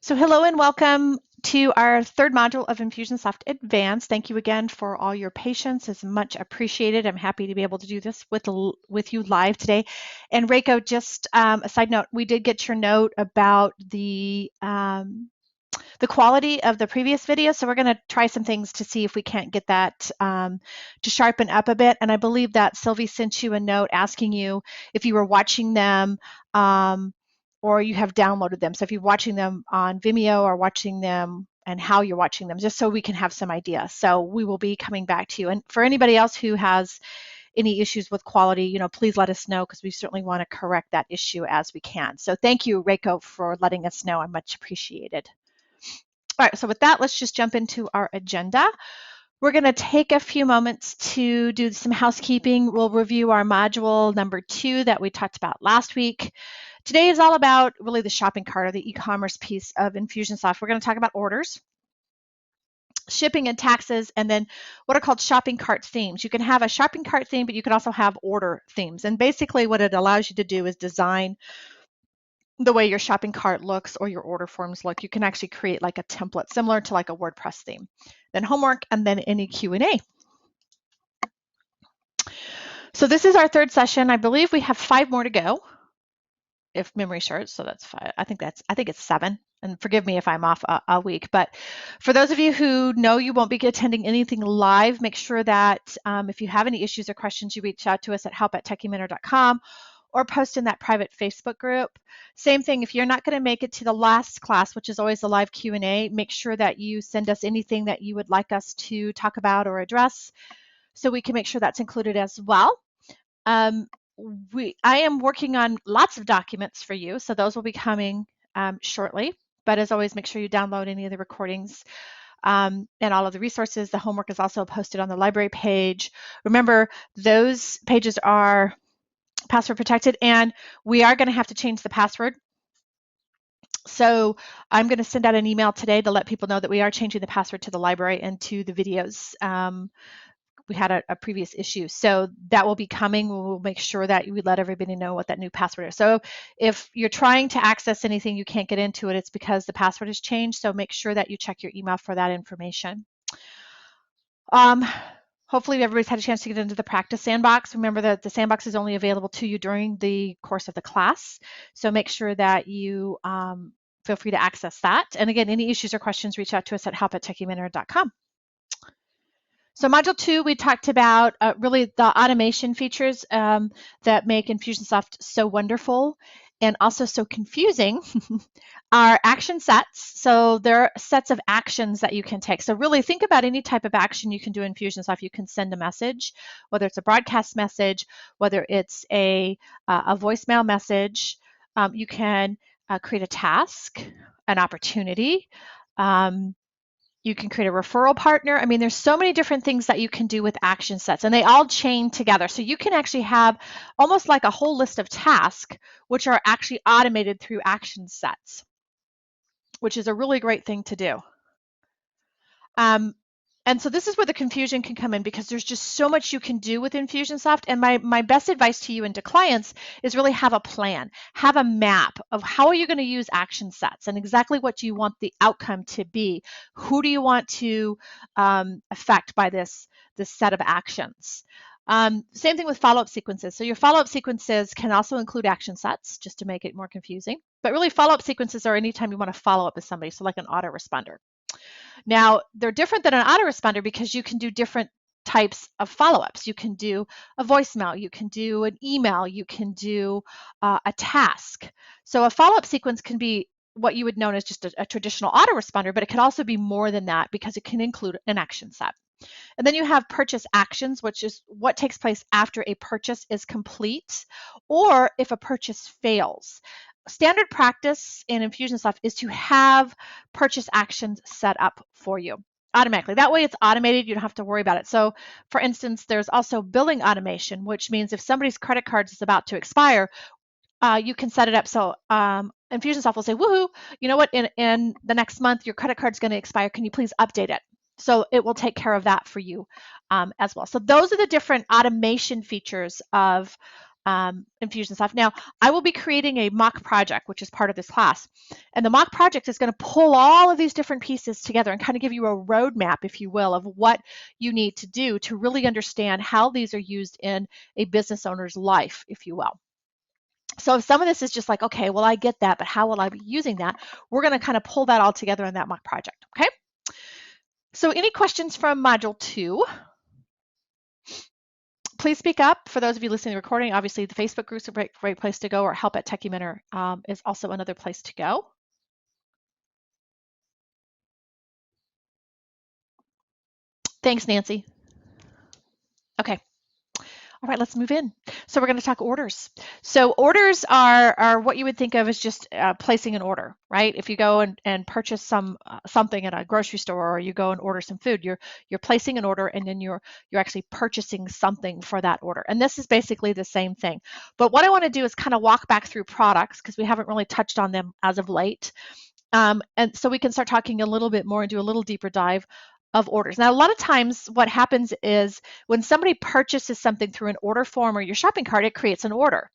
So hello and welcome to our third module of Infusionsoft Advanced. Thank you again for all your patience. It's much appreciated. I'm happy to be able to do this with you live today. And Reiko, just a side note, we did get your note about the quality of the previous video. So we're going to try some things to see if we can't get that to sharpen up a bit. And I believe that Sylvie sent you a note asking you if you were watching them or you have downloaded them. So if you're watching them on Vimeo or watching them and how you're watching them, just so we can have some idea. So we will be coming back to you. And for anybody else who has any issues with quality, please let us know because we certainly want to correct that issue as we can. So thank you, Reiko, for letting us know. I'm much appreciated. All right, so with that, let's just jump into our agenda. We're going to take a few moments to do some housekeeping. We'll review our module number 2 that we talked about last week. Today is all about really the shopping cart or the e-commerce piece of Infusionsoft. We're going to talk about orders, shipping and taxes, and then what are called shopping cart themes. You can have a shopping cart theme, but you can also have order themes. And basically what it allows you to do is design the way your shopping cart looks or your order forms look. You can actually create like a template similar to like a WordPress theme. Then homework, and then any Q&A. So this is our third session. I believe we have 5 more to go, if memory serves. So that's 5. I think it's 7. And forgive me if I'm off a week. But for those of you who know you won't be attending anything live, make sure that if you have any issues or questions, you reach out to us at help@techiementor.com or post in that private Facebook group. Same thing, if you're not going to make it to the last class, which is always the live Q&A, make sure that you send us anything that you would like us to talk about or address so we can make sure that's included as well. I am working on lots of documents for you, so those will be coming shortly. But as always, make sure you download any of the recordings and all of the resources. The homework is also posted on the library page. Remember, those pages are password protected, and we are going to have to change the password. So I'm going to send out an email today to let people know that we are changing the password to the library and to the videos. We had a previous issue, so that will be coming. We'll make sure that we let everybody know what that new password is. So if you're trying to access anything, you can't get into it, it's because the password has changed. So make sure that you check your email for that information. Hopefully everybody's had a chance to get into the practice sandbox. Remember that the sandbox is only available to you during the course of the class. So make sure that you feel free to access that. And again, any issues or questions, reach out to us at help@techiementor.com. So module 2, we talked about really the automation features that make Infusionsoft so wonderful and also so confusing are action sets. So there are sets of actions that you can take. So really think about any type of action you can do in Infusionsoft. You can send a message, whether it's a broadcast message, whether it's a voicemail message. You can create a task, an opportunity. You can create a referral partner. I mean, there's so many different things that you can do with action sets, and they all chain together. So you can actually have almost like a whole list of tasks, which are actually automated through action sets, which is a really great thing to do. And so this is where the confusion can come in, because there's just so much you can do with Infusionsoft. And my best advice to you and to clients is really have a plan, have a map of how are you going to use action sets and exactly what do you want the outcome to be. Who do you want to affect by this set of actions? Same thing with follow-up sequences. So your follow-up sequences can also include action sets, just to make it more confusing. But really, follow-up sequences are anytime you want to follow up with somebody, so like an autoresponder. Now, they're different than an autoresponder because you can do different types of follow-ups. You can do a voicemail, you can do an email, you can do a task. So a follow-up sequence can be what you would know as just a traditional autoresponder, but it can also be more than that because it can include an action set. And then you have purchase actions, which is what takes place after a purchase is complete or if a purchase fails. Standard practice in Infusionsoft is to have purchase actions set up for you automatically. That way it's automated, you don't have to worry about it. So for instance, there's also billing automation, which means if somebody's credit card is about to expire, you can set it up so Infusionsoft will say, woohoo, you know what, in the next month, your credit card's gonna expire, can you please update it? So it will take care of that for you as well. So those are the different automation features of Infusionsoft. Now, I will be creating a mock project, which is part of this class. And the mock project is going to pull all of these different pieces together and kind of give you a roadmap, if you will, of what you need to do to really understand how these are used in a business owner's life, if you will. So if some of this is just like, okay, well, I get that, but how will I be using that? We're going to kind of pull that all together in that mock project, okay? So any questions from Module 2? Please speak up. For those of you listening to the recording, obviously the Facebook group is a great place to go, or help at Techie Mentor is also another place to go. Thanks, Nancy. Okay. All right, let's move in. So we're going to talk orders. So orders are what you would think of as just placing an order, right? If you go and purchase something at a grocery store, or you go and order some food, you're placing an order, and then you're actually purchasing something for that order. And this is basically the same thing. But what I want to do is kind of walk back through products, because we haven't really touched on them as of late. And so we can start talking a little bit more and do a little deeper dive of orders. Now, a lot of times what happens is when somebody purchases something through an order form or your shopping cart, it creates an order.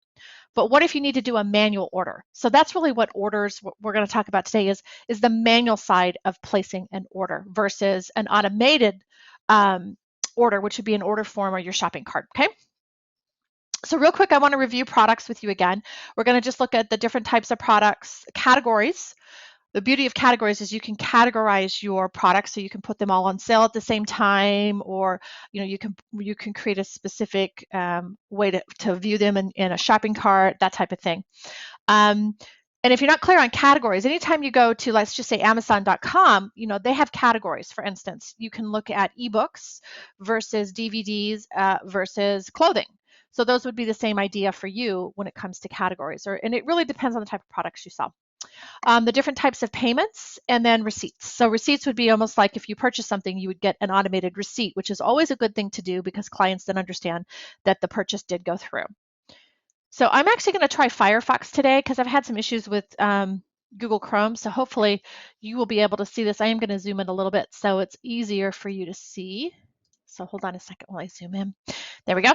But what if you need to do a manual order? So that's really what orders we're going to talk about today is the manual side of placing an order versus an automated order, which would be an order form or your shopping cart, okay? So real quick, I want to review products with you again. We're going to just look at the different types of products, categories. The beauty of categories is you can categorize your products, so you can put them all on sale at the same time, or you can create a specific way to view them in a shopping cart, that type of thing. And if you're not clear on categories, anytime you go to, let's just say, Amazon.com, they have categories. For instance, you can look at ebooks versus DVDs versus clothing. So those would be the same idea for you when it comes to categories, and it really depends on the type of products you sell. The different types of payments, and then receipts. So receipts would be almost like if you purchase something, you would get an automated receipt, which is always a good thing to do because clients then understand that the purchase did go through. So I'm actually going to try Firefox today because I've had some issues with Google Chrome. So hopefully you will be able to see this. I am going to zoom in a little bit so it's easier for you to see. So hold on a second while I zoom in. There we go.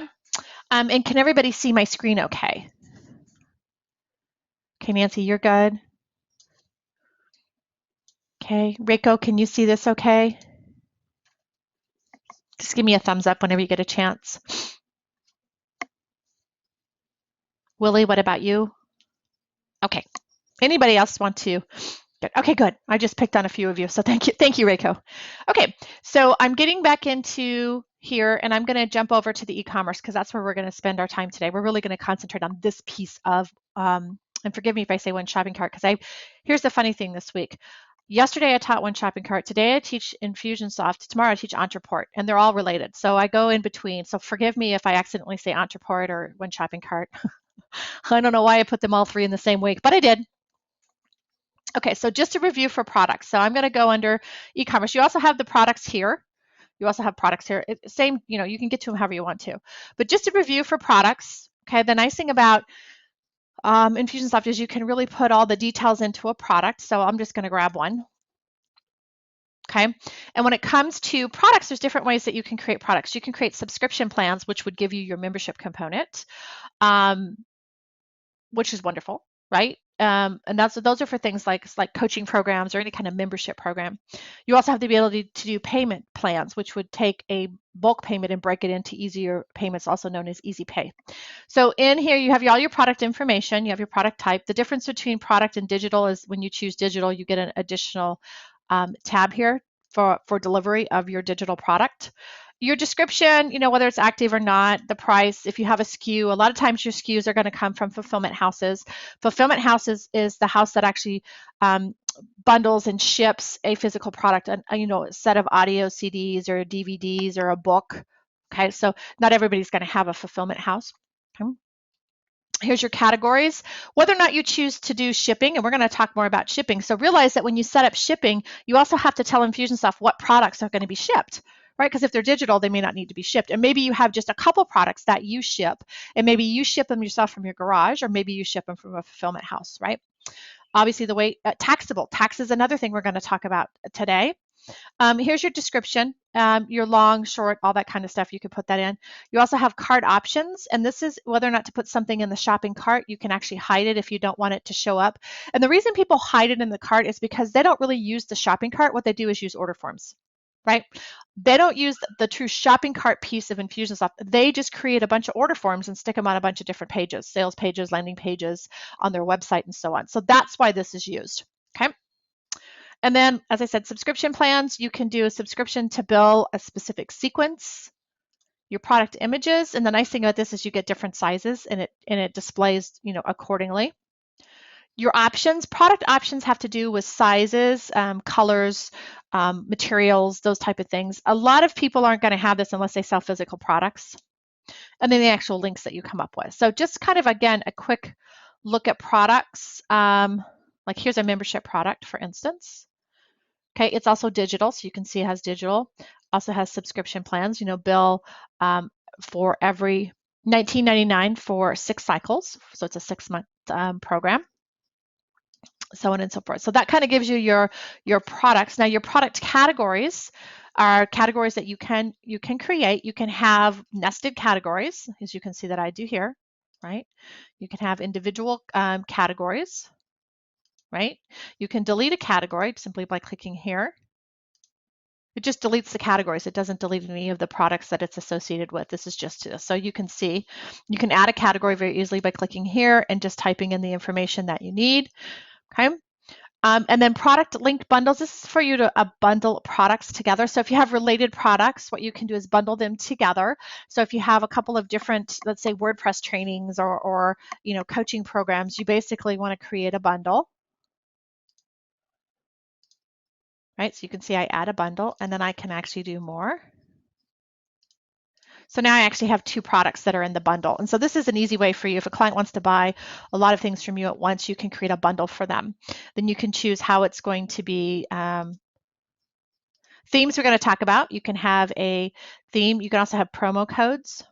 And can everybody see my screen okay? Okay, Nancy, you're good. Okay, Reiko, can you see this okay? Just give me a thumbs up whenever you get a chance. Willie, what about you? Okay. Anybody else want to? Good. Okay, good. I just picked on a few of you, so thank you, Reiko. Okay, so I'm getting back into here, and I'm going to jump over to the e-commerce because that's where we're going to spend our time today. We're really going to concentrate on this piece of, and forgive me if I say one shopping cart, because here's the funny thing this week. Yesterday I taught one shopping cart. Today I teach Infusionsoft. Tomorrow I teach Ontraport, and they're all related. So I go in between. So forgive me if I accidentally say Ontraport or one shopping cart. I don't know why I put them all three in the same week, but I did. Okay, so just a review for products. So I'm going to go under e-commerce. You also have the products here. You also have products here. Same, you can get to them however you want to. But just a review for products. Okay, the nice thing about Infusionsoft is you can really put all the details into a product. So I'm just going to grab one. Okay, and when it comes to products, there's different ways that you can create products. You can create subscription plans, which would give you your membership component, which is wonderful, right? And those are for things like coaching programs or any kind of membership program. You also have the ability to do payment plans, which would take a bulk payment and break it into easier payments, also known as Easy Pay. So in here, you have all your product information. You have your product type. The difference between product and digital is when you choose digital, you get an additional tab here for delivery of your digital product. Your description, whether it's active or not, the price, if you have a SKU, a lot of times your SKUs are going to come from fulfillment houses. Fulfillment houses is the house that actually bundles and ships a physical product, a set of audio CDs or DVDs or a book. Okay, so not everybody's going to have a fulfillment house. Okay. Here's your categories, whether or not you choose to do shipping, and we're going to talk more about shipping. So realize that when you set up shipping, you also have to tell Infusionsoft what products are going to be shipped, right? Because if they're digital, they may not need to be shipped. And maybe you have just a couple products that you ship, and maybe you ship them yourself from your garage, or maybe you ship them from a fulfillment house, right? Obviously, the way taxable. Tax is another thing we're going to talk about today. Here's your description, your long, short, all that kind of stuff. You could put that in. You also have cart options, and this is whether or not to put something in the shopping cart. You can actually hide it if you don't want it to show up. And the reason people hide it in the cart is because they don't really use the shopping cart. What they do is use order forms, right? They don't use the true shopping cart piece of Infusionsoft. They just create a bunch of order forms and stick them on a bunch of different pages, sales pages, landing pages, on their website, and so on. So that's why this is used, okay? And then, as I said, subscription plans, you can do a subscription to bill a specific sequence, your product images, and the nice thing about this is you get different sizes and it displays, accordingly. Your options, product options have to do with sizes, colors, materials, those type of things. A lot of people aren't going to have this unless they sell physical products. And then the actual links that you come up with. So just kind of, again, a quick look at products. Like here's a membership product, for instance. Okay, it's also digital, so you can see it has digital. Also has subscription plans, bill for every $19.99 for 6 cycles. So it's a 6-month program, so on and so forth. So that kind of gives you your products. Now your product categories are categories that you can create. You can have nested categories, as you can see that I do here, right? You can have individual categories, right? You can delete a category simply by clicking here. It just deletes the categories. It doesn't delete any of the products that it's associated with. This is just so you can see. You can add a category very easily by clicking here and just typing in the information that you need. Okay. And then product linked bundles. This is for you to bundle products together. So if you have related products, what you can do is bundle them together. So if you have a couple of different, let's say WordPress trainings or coaching programs, you basically want to create a bundle. Right, so you can see I add a bundle and then I can actually do more. So now I actually have 2 products that are in the bundle. And so this is an easy way for you. If a client wants to buy a lot of things from you at once, you can create a bundle for them. Then you can choose how it's going to be. Themes we're going to talk about. You can have a theme. You can also have promo codes.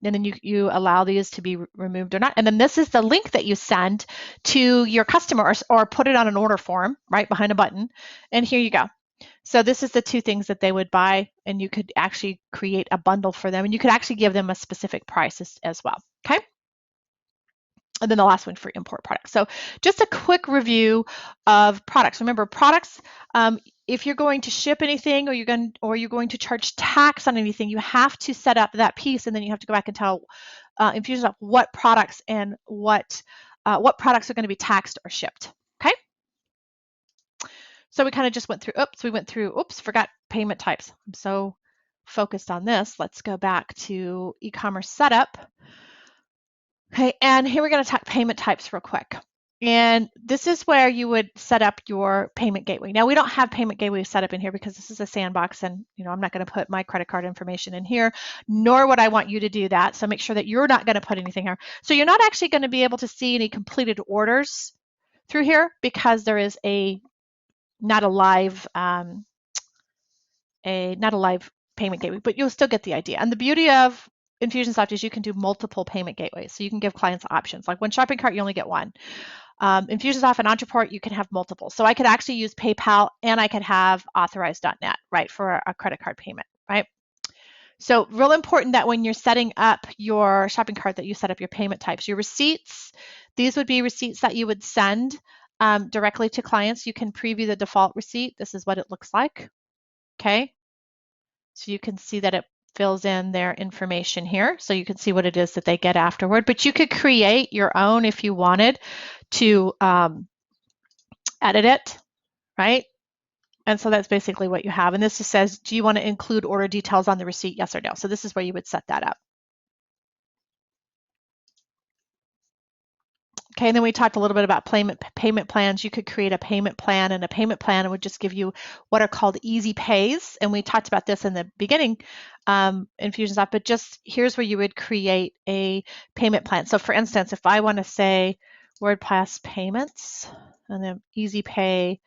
And then you allow these to be removed or not. And then this is the link that you send to your customer or put it on an order form right behind a button. And here you go. So this is the 2 things that they would buy, and you could actually create a bundle for them, and you could actually give them a specific price as well, okay? And then the last one for import products. So just a quick review of products. Remember, products, if you're going to ship anything or you're going to charge tax on anything, you have to set up that piece, and then you have to go back and tell Infusionsoft what products and what products are going to be taxed or shipped, okay? So we kind of just went through, forgot payment types. I'm so focused on this. Let's go back to e-commerce setup. Okay, and here we're going to talk payment types real quick. And this is where you would set up your payment gateway. Now we don't have payment gateway set up in here because this is a sandbox, and I'm not going to put my credit card information in here, nor would I want you to do that. So make sure that you're not going to put anything here. So you're not actually going to be able to see any completed orders through here because there is not a live payment gateway, but you'll still get the idea. And the beauty of Infusionsoft is you can do multiple payment gateways. So you can give clients options. Like one shopping cart, you only get one. Infusionsoft and Ontraport, you can have multiple. So I could actually use PayPal and I could have Authorize.net, right, for a credit card payment, right? So real important that when you're setting up your shopping cart that you set up your payment types. Your receipts, these would be receipts that you would send directly to clients. You can preview the default receipt. This is what it looks like, okay? So you can see that it fills in their information here. So you can see what it is that they get afterward, but you could create your own if you wanted to edit it, right? And so that's basically what you have. And this just says, do you want to include order details on the receipt? Yes or no. So this is where you would set that up. Okay, and then we talked a little bit about payment plans. You could create a payment plan, and a payment plan would just give you what are called easy pays. And we talked about this in the beginning, Infusionsoft, but just here's where you would create a payment plan. So for instance, if I want to say WordPress payments and then easy pay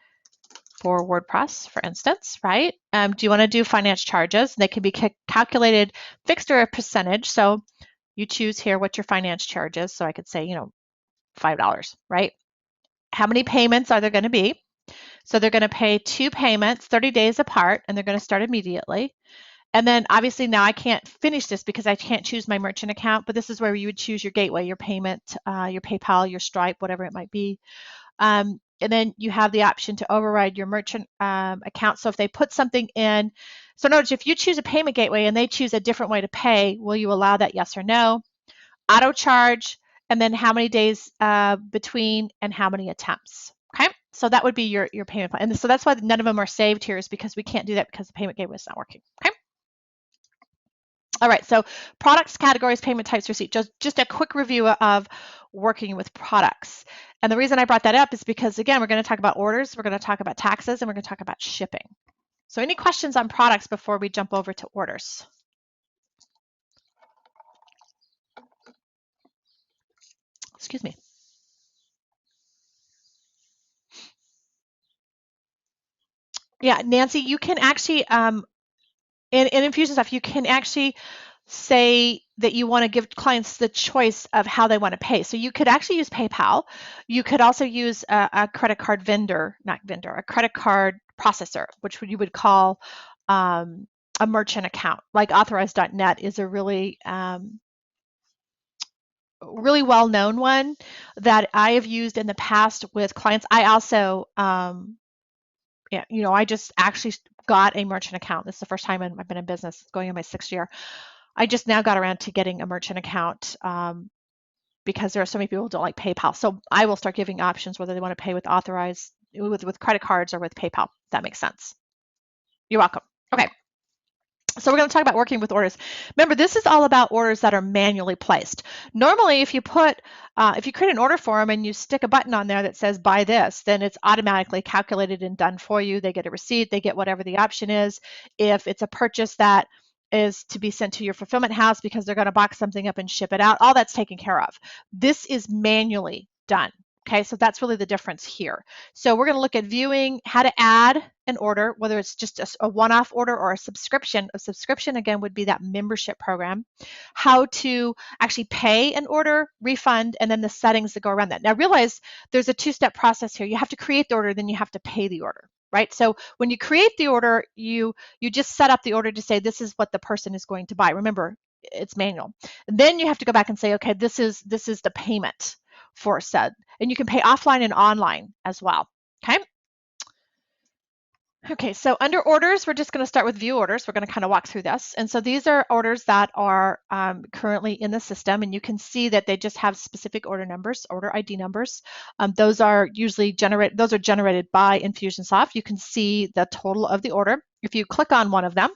for WordPress, for instance, right? Do you want to do finance charges? They can be calculated fixed or a percentage. So you choose here what your finance charge is. So I could say, $5, right? How many payments are there going to be? So they're going to pay 2 payments 30 days apart, and they're going to start immediately. And then obviously now I can't finish this because I can't choose my merchant account, but this is where you would choose your gateway, your payment, your PayPal, your Stripe, whatever it might be. And then you have the option to override your merchant account. So if they put something in, so notice if you choose a payment gateway and they choose a different way to pay, will you allow that, yes or no? Auto charge, and then how many days between and how many attempts. Okay, so that would be your payment plan. And so that's why none of them are saved here, is because we can't do that because the payment gateway is not working. Okay. All right, so products, categories, payment types, receipt. Just a quick review of working with products. And the reason I brought that up is because, again, we're going to talk about orders, we're going to talk about taxes, and we're going to talk about shipping. So any questions on products before we jump over to orders? Excuse me. Yeah, Nancy, you can actually, in Infusionsoft, you can actually say that you want to give clients the choice of how they want to pay. So you could actually use PayPal. You could also use a credit card vendor, a credit card processor, which you would call a merchant account. Like Authorize.net is a really really well-known one that I have used in the past with clients. I also, yeah, you know, I just actually got a merchant account. This is the first time I've been in business, going in my 6th year. I just now got around to getting a merchant account because there are so many people who don't like PayPal. So I will start giving options whether they want to pay with Authorize, with credit cards or with PayPal. If that makes sense. You're welcome. Okay. So we're going to talk about working with orders. Remember, this is all about orders that are manually placed. Normally, if you create an order form and you stick a button on there that says buy this, then it's automatically calculated and done for you. They get a receipt, they get whatever the option is. If it's a purchase that is to be sent to your fulfillment house because they're going to box something up and ship it out, all that's taken care of. This is manually done. Okay, so that's really the difference here. So we're going to look at viewing how to add an order, whether it's just a one-off order or a subscription. A subscription, again, would be that membership program. How to actually pay an order, refund, and then the settings that go around that. Now realize there's a 2-step process here. You have to create the order, then you have to pay the order, right? So when you create the order, you just set up the order to say this is what the person is going to buy. Remember, it's manual. And then you have to go back and say, okay, this is the payment for said. And you can pay offline and online as well. Okay. Okay, so under orders, we're just going to start with view orders. We're going to kind of walk through this. And so these are orders that are currently in the system, and you can see that they just have specific order numbers, order ID numbers. Those are generated by Infusionsoft. You can see the total of the order. If you click on one of them,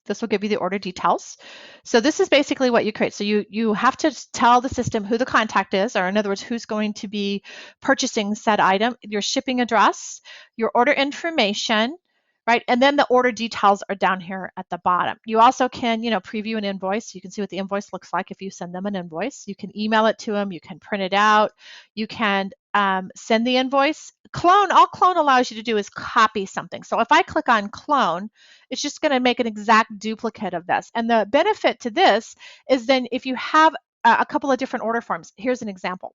this will give you the order details. So this is basically what you create. So you have to tell the system who the contact is, or in other words, who's going to be purchasing said item, your shipping address, your order information, right? And then the order details are down here at the bottom. You also can, preview an invoice. You can see what the invoice looks like if you send them an invoice. You can email it to them. You can print it out. You can send the invoice. All Clone allows you to do is copy something. So if I click on Clone, it's just going to make an exact duplicate of this. And the benefit to this is then if you have a couple of different order forms, here's an example.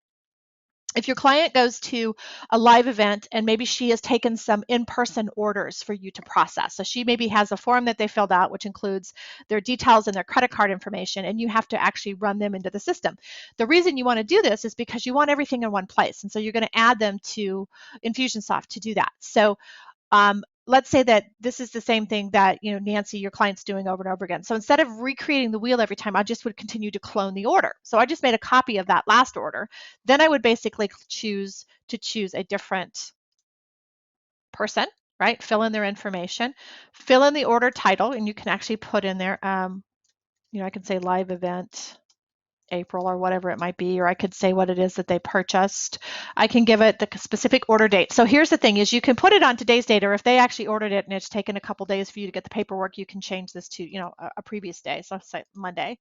If your client goes to a live event and maybe she has taken some in-person orders for you to process. So she maybe has a form that they filled out, which includes their details and their credit card information, and you have to actually run them into the system. The reason you want to do this is because you want everything in one place. And so you're going to add them to Infusionsoft to do that. So let's say that this is the same thing that Nancy, your client's doing over and over again. So instead of recreating the wheel every time, I just would continue to clone the order. So I just made a copy of that last order. Then I would basically choose a different person, right? Fill in their information, fill in the order title, and you can actually put in there, I can say live event April or whatever it might be, or I could say what it is that they purchased. I can give it the specific order date. So here's the thing is you can put it on today's date, or if they actually ordered it and it's taken a couple days for you to get the paperwork, you can change this to, a previous day. So say Monday.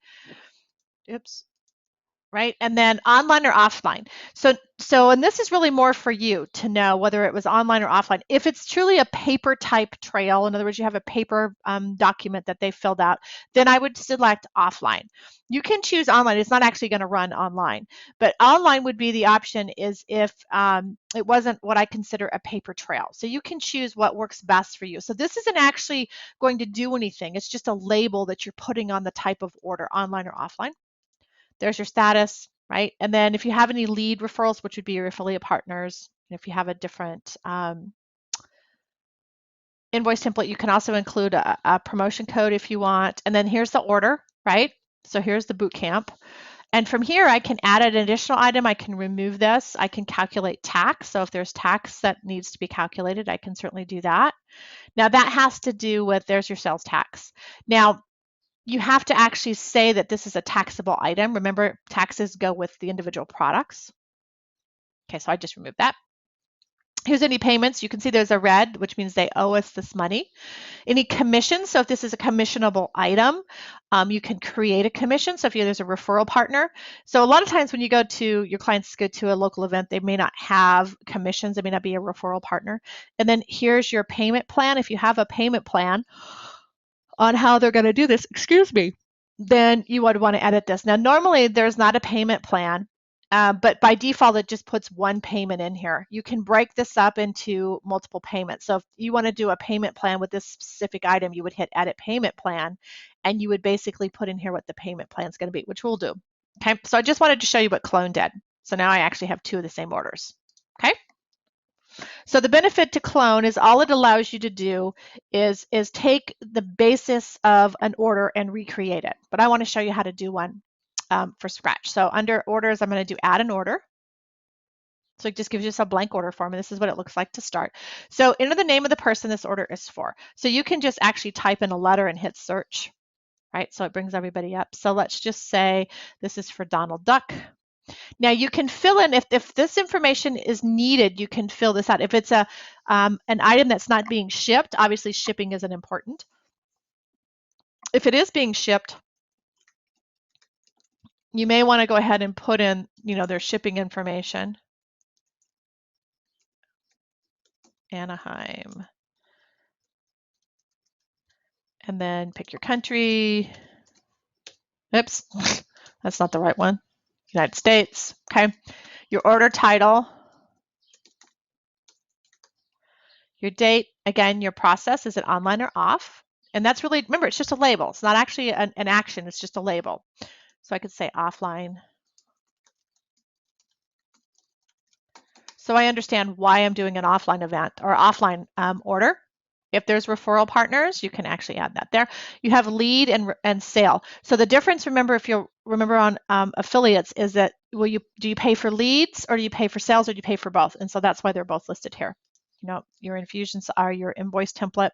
Oops. right? And then online or offline. And this is really more for you to know whether it was online or offline. If it's truly a paper type trail, in other words, you have a paper document that they filled out, then I would select offline. You can choose online. It's not actually going to run online, but online would be the option is if it wasn't what I consider a paper trail. So you can choose what works best for you. So this isn't actually going to do anything. It's just a label that you're putting on the type of order, online or offline. There's your status, right? And then if you have any lead referrals, which would be your affiliate partners, if you have a different invoice template, you can also include a promotion code if you want. And then here's the order, right? So here's the boot camp. And from here, I can add an additional item. I can remove this. I can calculate tax. So if there's tax that needs to be calculated, I can certainly do that. Now that has to do with, there's your sales tax. Now, you have to actually say that this is a taxable item. Remember, taxes go with the individual products. Okay, so I just removed that. Here's any payments. You can see there's a red, which means they owe us this money. Any commissions. So if this is a commissionable item, you can create a commission. So if there's a referral partner. So a lot of times when you go to, your clients go to a local event, they may not have commissions. They may not be a referral partner. And then here's your payment plan. If you have a payment plan on how they're going to do this, then you would want to edit this. Now, normally there's not a payment plan, but by default, it just puts one payment in here. You can break this up into multiple payments. So if you want to do a payment plan with this specific item, you would hit edit payment plan, and you would basically put in here what the payment plan is going to be, which we'll do. Okay, so I just wanted to show you what Clone did. So now I actually have two of the same orders. Okay. So the benefit to Clone is all it allows you to do is take the basis of an order and recreate it. But I want to show you how to do one for scratch. So under orders, I'm going to do add an order. So it just gives you a blank order form, and this is what it looks like to start. So enter the name of the person this order is for. So you can just actually type in a letter and hit search, right? So it brings everybody up. So let's just say this is for Donald Duck. Now you can fill in, if this information is needed, you can fill this out. If it's an item that's not being shipped, obviously shipping isn't important. If it is being shipped, you may want to go ahead and put in, their shipping information. Anaheim. And then pick your country. Oops, that's not the right one. United States. Okay. Your order title. Your date. Again, your process. Is it online or off? And that's really, remember, it's just a label. It's not actually an action. It's just a label. So I could say offline. So I understand why I'm doing an offline event or offline order. If there's referral partners, you can actually add that there. You have lead and sale. So the difference, remember, if you remember on affiliates, is that do you pay for leads, or do you pay for sales, or do you pay for both? And so that's why they're both listed here. Your infusions are your invoice template.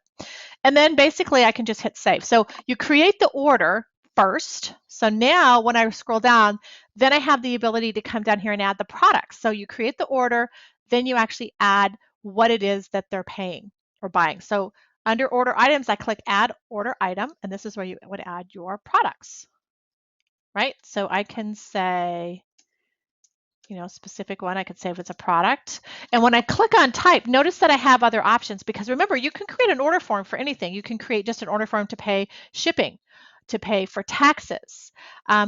And then basically I can just hit save. So you create the order first. So now when I scroll down, then I have the ability to come down here and add the products. So you create the order, then you actually add what it is that they're paying or buying. So under order items, I click add order item, and this is where you would add your products, right? So I can say, specific one. I could say if it's a product. And when I click on type, notice that I have other options, because remember, you can create an order form for anything. You can create just an order form to pay shipping, to pay for taxes.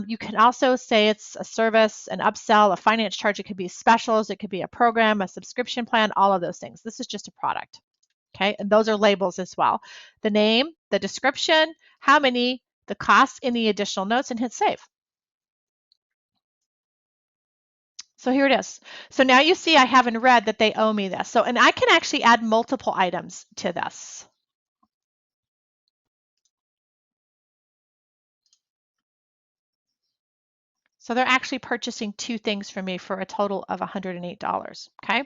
You can also say it's a service, an upsell, a finance charge. It could be specials. It could be a program, a subscription plan, all of those things. This is just a product. Okay, and those are labels as well. The name, the description, how many, the cost, any additional notes, and hit save. So here it is. So now you see I have in red that they owe me this. So, and I can actually add multiple items to this. So they're actually purchasing two things from me for a total of $108, okay?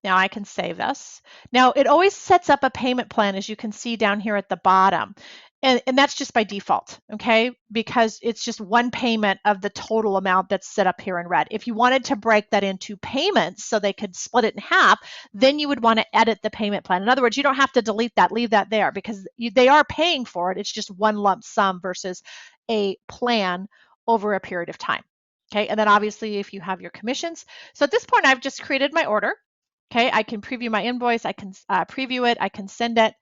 Now I can save this. Now it always sets up a payment plan, as you can see down here at the bottom. And that's just by default, okay? Because it's just one payment of the total amount that's set up here in red. If you wanted to break that into payments so they could split it in half, then you would want to edit the payment plan. In other words, you don't have to delete that, leave that there, because they are paying for it. It's just one lump sum versus a plan over a period of time. Okay, and then obviously if you have your commissions. So at this point, I've just created my order. Okay, I can preview my invoice, I can preview it, I can send it.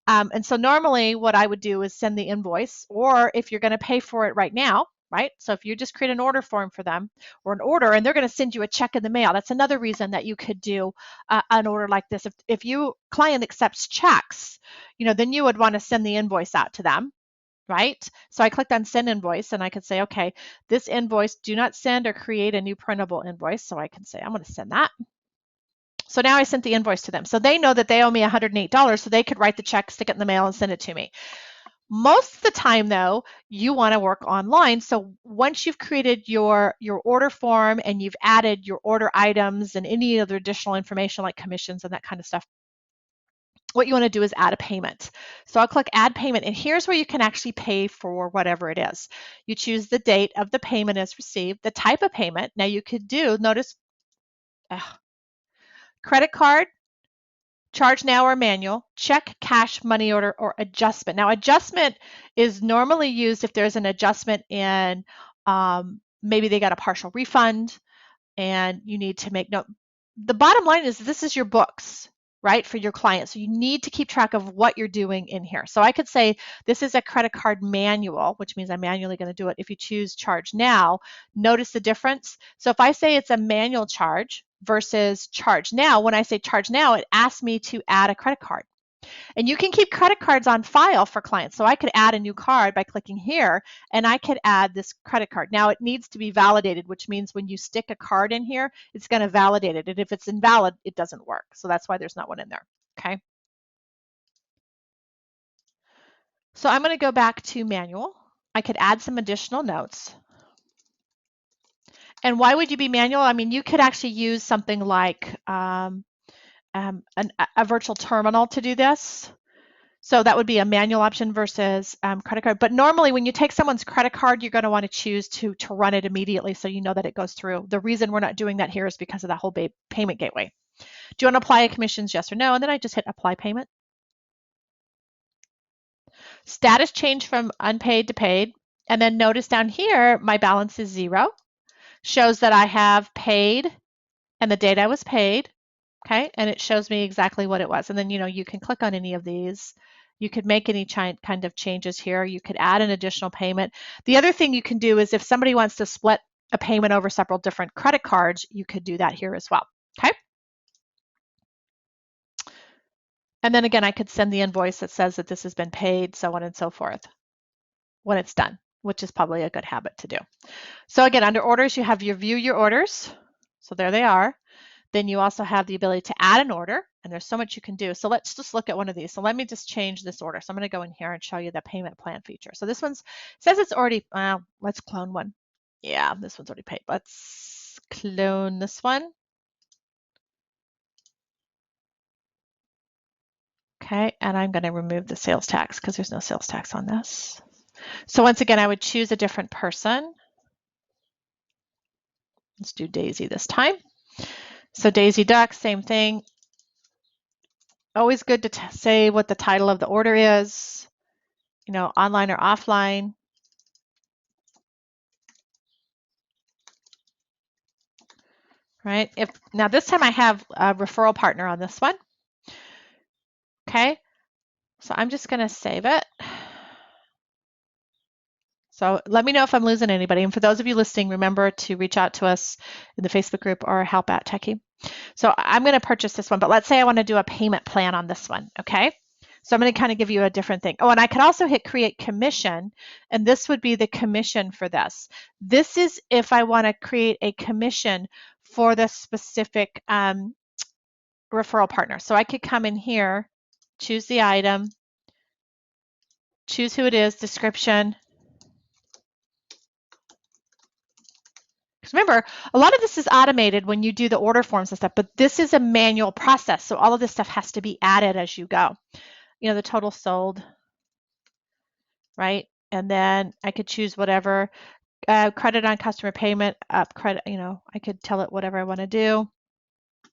And so normally what I would do is send the invoice, or if you're going to pay for it right now, right? So if you just create an order form for them or an order and they're going to send you a check in the mail, that's another reason that you could do an order like this. If you client accepts checks, then you would want to send the invoice out to them, right? So I clicked on send invoice and I could say, okay, this invoice, do not send or create a new printable invoice. So I can say, I'm going to send that. So now I sent the invoice to them. So they know that they owe me $108, so they could write the check, stick it in the mail, and send it to me. Most of the time, though, you want to work online. So once you've created your order form and you've added your order items and any other additional information like commissions and that kind of stuff, what you want to do is add a payment. So I'll click add payment, and here's where you can actually pay for whatever it is. You choose the date of the payment as received, the type of payment. Now you could do, notice, credit card, charge now or manual, check, cash, money order, or adjustment. Now adjustment is normally used if there's an adjustment in maybe they got a partial refund and you need to make note. The bottom line is this is your books, right, for your client. So you need to keep track of what you're doing in here. So I could say this is a credit card manual, which means I'm manually going to do it. If you choose charge now, notice the difference. So if I say it's a manual charge versus charge now, when I say charge now, it asks me to add a credit card. And you can keep credit cards on file for clients. So I could add a new card by clicking here, and I could add this credit card. Now it needs to be validated, which means when you stick a card in here, it's going to validate it. And if it's invalid, it doesn't work. So that's why there's not one in there. Okay. So I'm going to go back to manual. I could add some additional notes. And why would you be manual? I mean, you could actually use something like a virtual terminal to do this. So that would be a manual option versus credit card. But normally when you take someone's credit card, you're going to want to choose to run it immediately so you know that it goes through. The reason we're not doing that here is because of that whole payment gateway. Do you want to apply commissions, yes or no? And then I just hit apply payment. Status change from unpaid to paid. And then notice down here, my balance is 0. Shows that I have paid and the date I was paid. Okay, and it shows me exactly what it was. And then, you can click on any of these. You could make any kind of changes here. You could add an additional payment. The other thing you can do is if somebody wants to split a payment over several different credit cards, you could do that here as well. Okay. And then again, I could send the invoice that says that this has been paid, so on and so forth, when it's done, which is probably a good habit to do. So again, under orders, you have your view your orders. So there they are. Then you also have the ability to add an order, and there's so much you can do. So let's just look at one of these. So let me just change this order. So I'm going to go in here and show you the payment plan feature. So this one says it's already, let's clone one. Yeah, this one's already paid. Let's clone this one. Okay, and I'm going to remove the sales tax because there's no sales tax on this. So once again, I would choose a different person. Let's do Daisy this time. So Daisy Duck, same thing. Always good to say what the title of the order is, online or offline. Right? Now this time I have a referral partner on this one. Okay, so I'm just going to save it. So let me know if I'm losing anybody. And for those of you listening, remember to reach out to us in the Facebook group or help@Techie. So I'm going to purchase this one, but let's say I want to do a payment plan on this one. Okay, so I'm going to kind of give you a different thing. Oh, and I could also hit create commission, and this would be the commission for this. This is if I want to create a commission for the specific referral partner. So I could come in here, choose the item, choose who it is, description. Because remember, a lot of this is automated when you do the order forms and stuff, but this is a manual process. So all of this stuff has to be added as you go. The total sold, right? And then I could choose whatever, credit on customer payment, up credit, I could tell it whatever I want to do,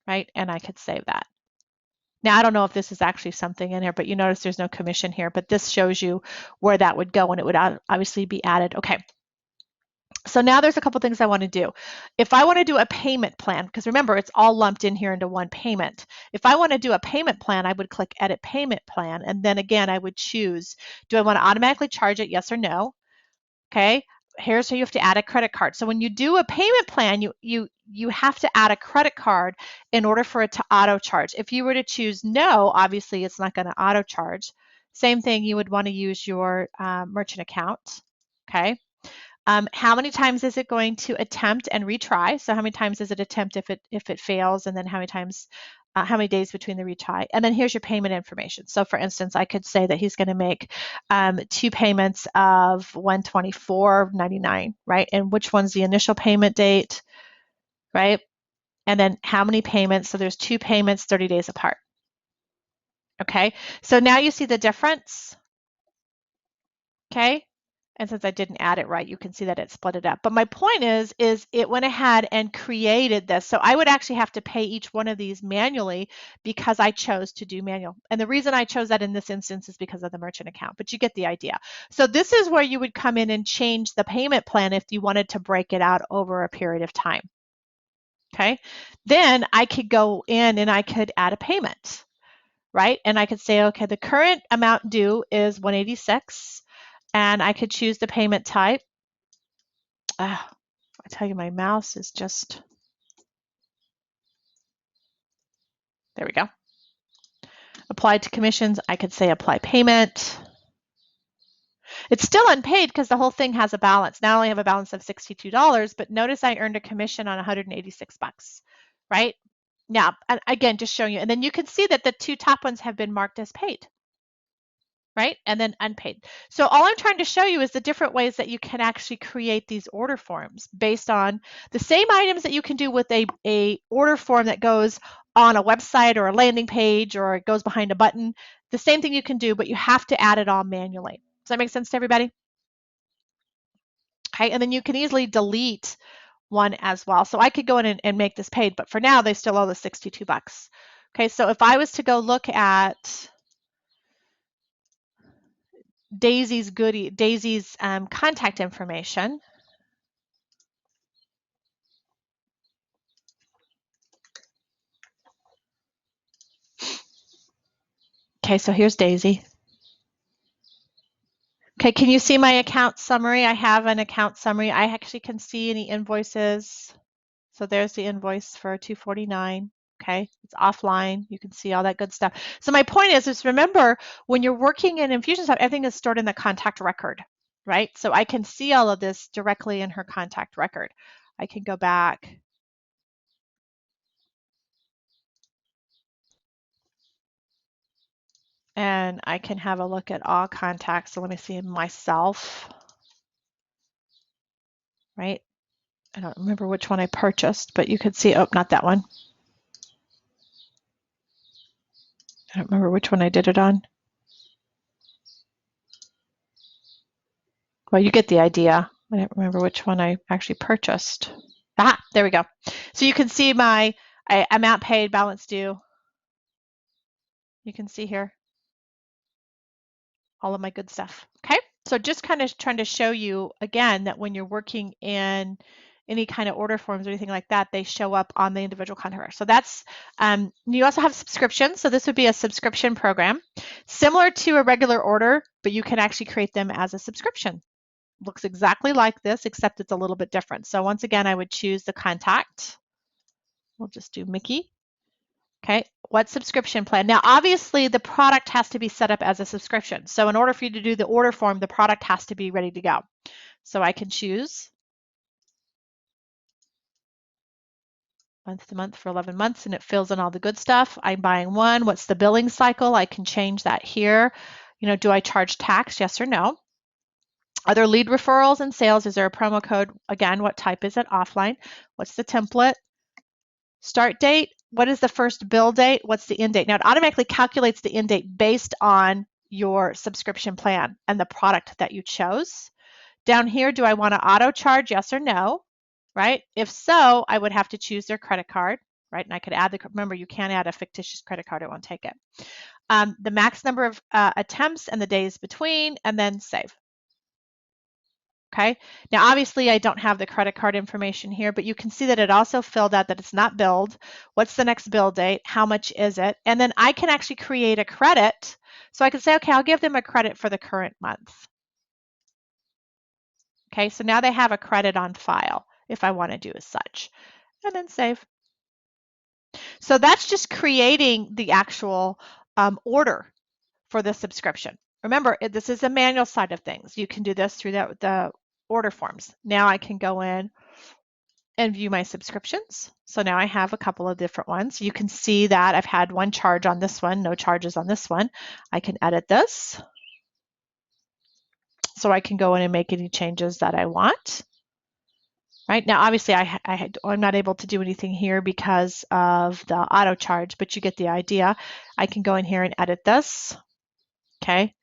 right? And I could save that. Now, I don't know if this is actually something in here, but you notice there's no commission here, but this shows you where that would go and it would obviously be added. Okay. So now there's a couple things I want to do. If I want to do a payment plan, because remember, it's all lumped in here into one payment. If I want to do a payment plan, I would click Edit Payment Plan. And then again, I would choose, do I want to automatically charge it, yes or no? Okay. Here's how you have to add a credit card. So when you do a payment plan, you have to add a credit card in order for it to auto charge. If you were to choose no, obviously it's not going to auto charge. Same thing, you would want to use your merchant account. Okay. How many times is it going to attempt and retry? So how many times does it attempt if it fails, and then how many times, how many days between the retry? And then here's your payment information. So for instance, I could say that he's going to make 2 payments of $124.99, right? And which one's the initial payment date, right? And then how many payments? So there's 2 payments 30 days apart. Okay, so now you see the difference. Okay. And since I didn't add it right, you can see that it split it up. But my point is it went ahead and created this. So I would actually have to pay each one of these manually because I chose to do manual. And the reason I chose that in this instance is because of the merchant account, but you get the idea. So this is where you would come in and change the payment plan if you wanted to break it out over a period of time. Okay. Then I could go in and I could add a payment, right? And I could say, okay, the current amount due is $186. And I could choose the payment type. I tell you, my mouse is just, there we go. Applied to commissions, I could say apply payment. It's still unpaid because the whole thing has a balance. Now I only have a balance of $62, but notice I earned a commission on 186 bucks, right? Now, again, just showing you. And then you can see that the 2 top ones have been marked as paid, right? And then unpaid. So all I'm trying to show you is the different ways that you can actually create these order forms based on the same items that you can do with a order form that goes on a website or a landing page or it goes behind a button. The same thing you can do, but you have to add it all manually. Does that make sense to everybody? Okay, and then you can easily delete one as well. So I could go in and make this paid, but for now they still owe the 62 bucks. Okay, so if I was to go look at Daisy's contact information. Okay, so here's Daisy. Okay, can you see my account summary? I have an account summary. I actually can see any invoices. So there's the invoice for $249. Okay, it's offline. You can see all that good stuff. So my point is remember, when you're working in Infusionsoft, everything is stored in the contact record, right? So I can see all of this directly in her contact record. I can go back. And I can have a look at all contacts. So let me see myself, right? I don't remember which one I purchased, but you could see, oh, not that one. I don't remember which one I did it on. Well, you get the idea. I don't remember which one I actually purchased. Ah, there we go. So you can see my amount paid, balance due. You can see here all of my good stuff. Okay, so just kind of trying to show you again that when you're working in any kind of order forms or anything like that, they show up on the individual contract. So that's, you also have subscriptions. So this would be a subscription program, similar to a regular order, but you can actually create them as a subscription. Looks exactly like this, except it's a little bit different. So once again, I would choose the contact. We'll just do Mickey. Okay, what subscription plan? Now, obviously, the product has to be set up as a subscription. So in order for you to do the order form, the product has to be ready to go. So I can choose month to month for 11 months, and it fills in all the good stuff. I'm buying one. What's the billing cycle? I can change that here. You know, do I charge tax? Yes or no? Are there lead referrals and sales? Is there a promo code? Again, what type is it? Offline. What's the template? Start date, what is the first bill date? What's the end date? Now it automatically calculates the end date based on your subscription plan and the product that you chose. Down here, do I want to auto charge, yes or no, right? If so, I would have to choose their credit card, right? And I could add remember, you can't add a fictitious credit card, it won't take it. The max number of attempts and the days between, and then save. Okay, now obviously I don't have the credit card information here, but you can see that it also filled out that it's not billed. What's the next bill date? How much is it? And then I can actually create a credit. So I can say, okay, I'll give them a credit for the current month. Okay, so now they have a credit on file if I want to do as such. And then save. So that's just creating the actual order for the subscription. Remember, this is a manual side of things. You can do this through the order forms. Now I can go in and view my subscriptions. So now I have a couple of different ones. You can see that I've had one charge on this one, no charges on this one. I can edit this. So I can go in and make any changes that I want. Right now, obviously, I'm not able to do anything here because of the auto charge, but you get the idea. I can go in here and edit this, okay?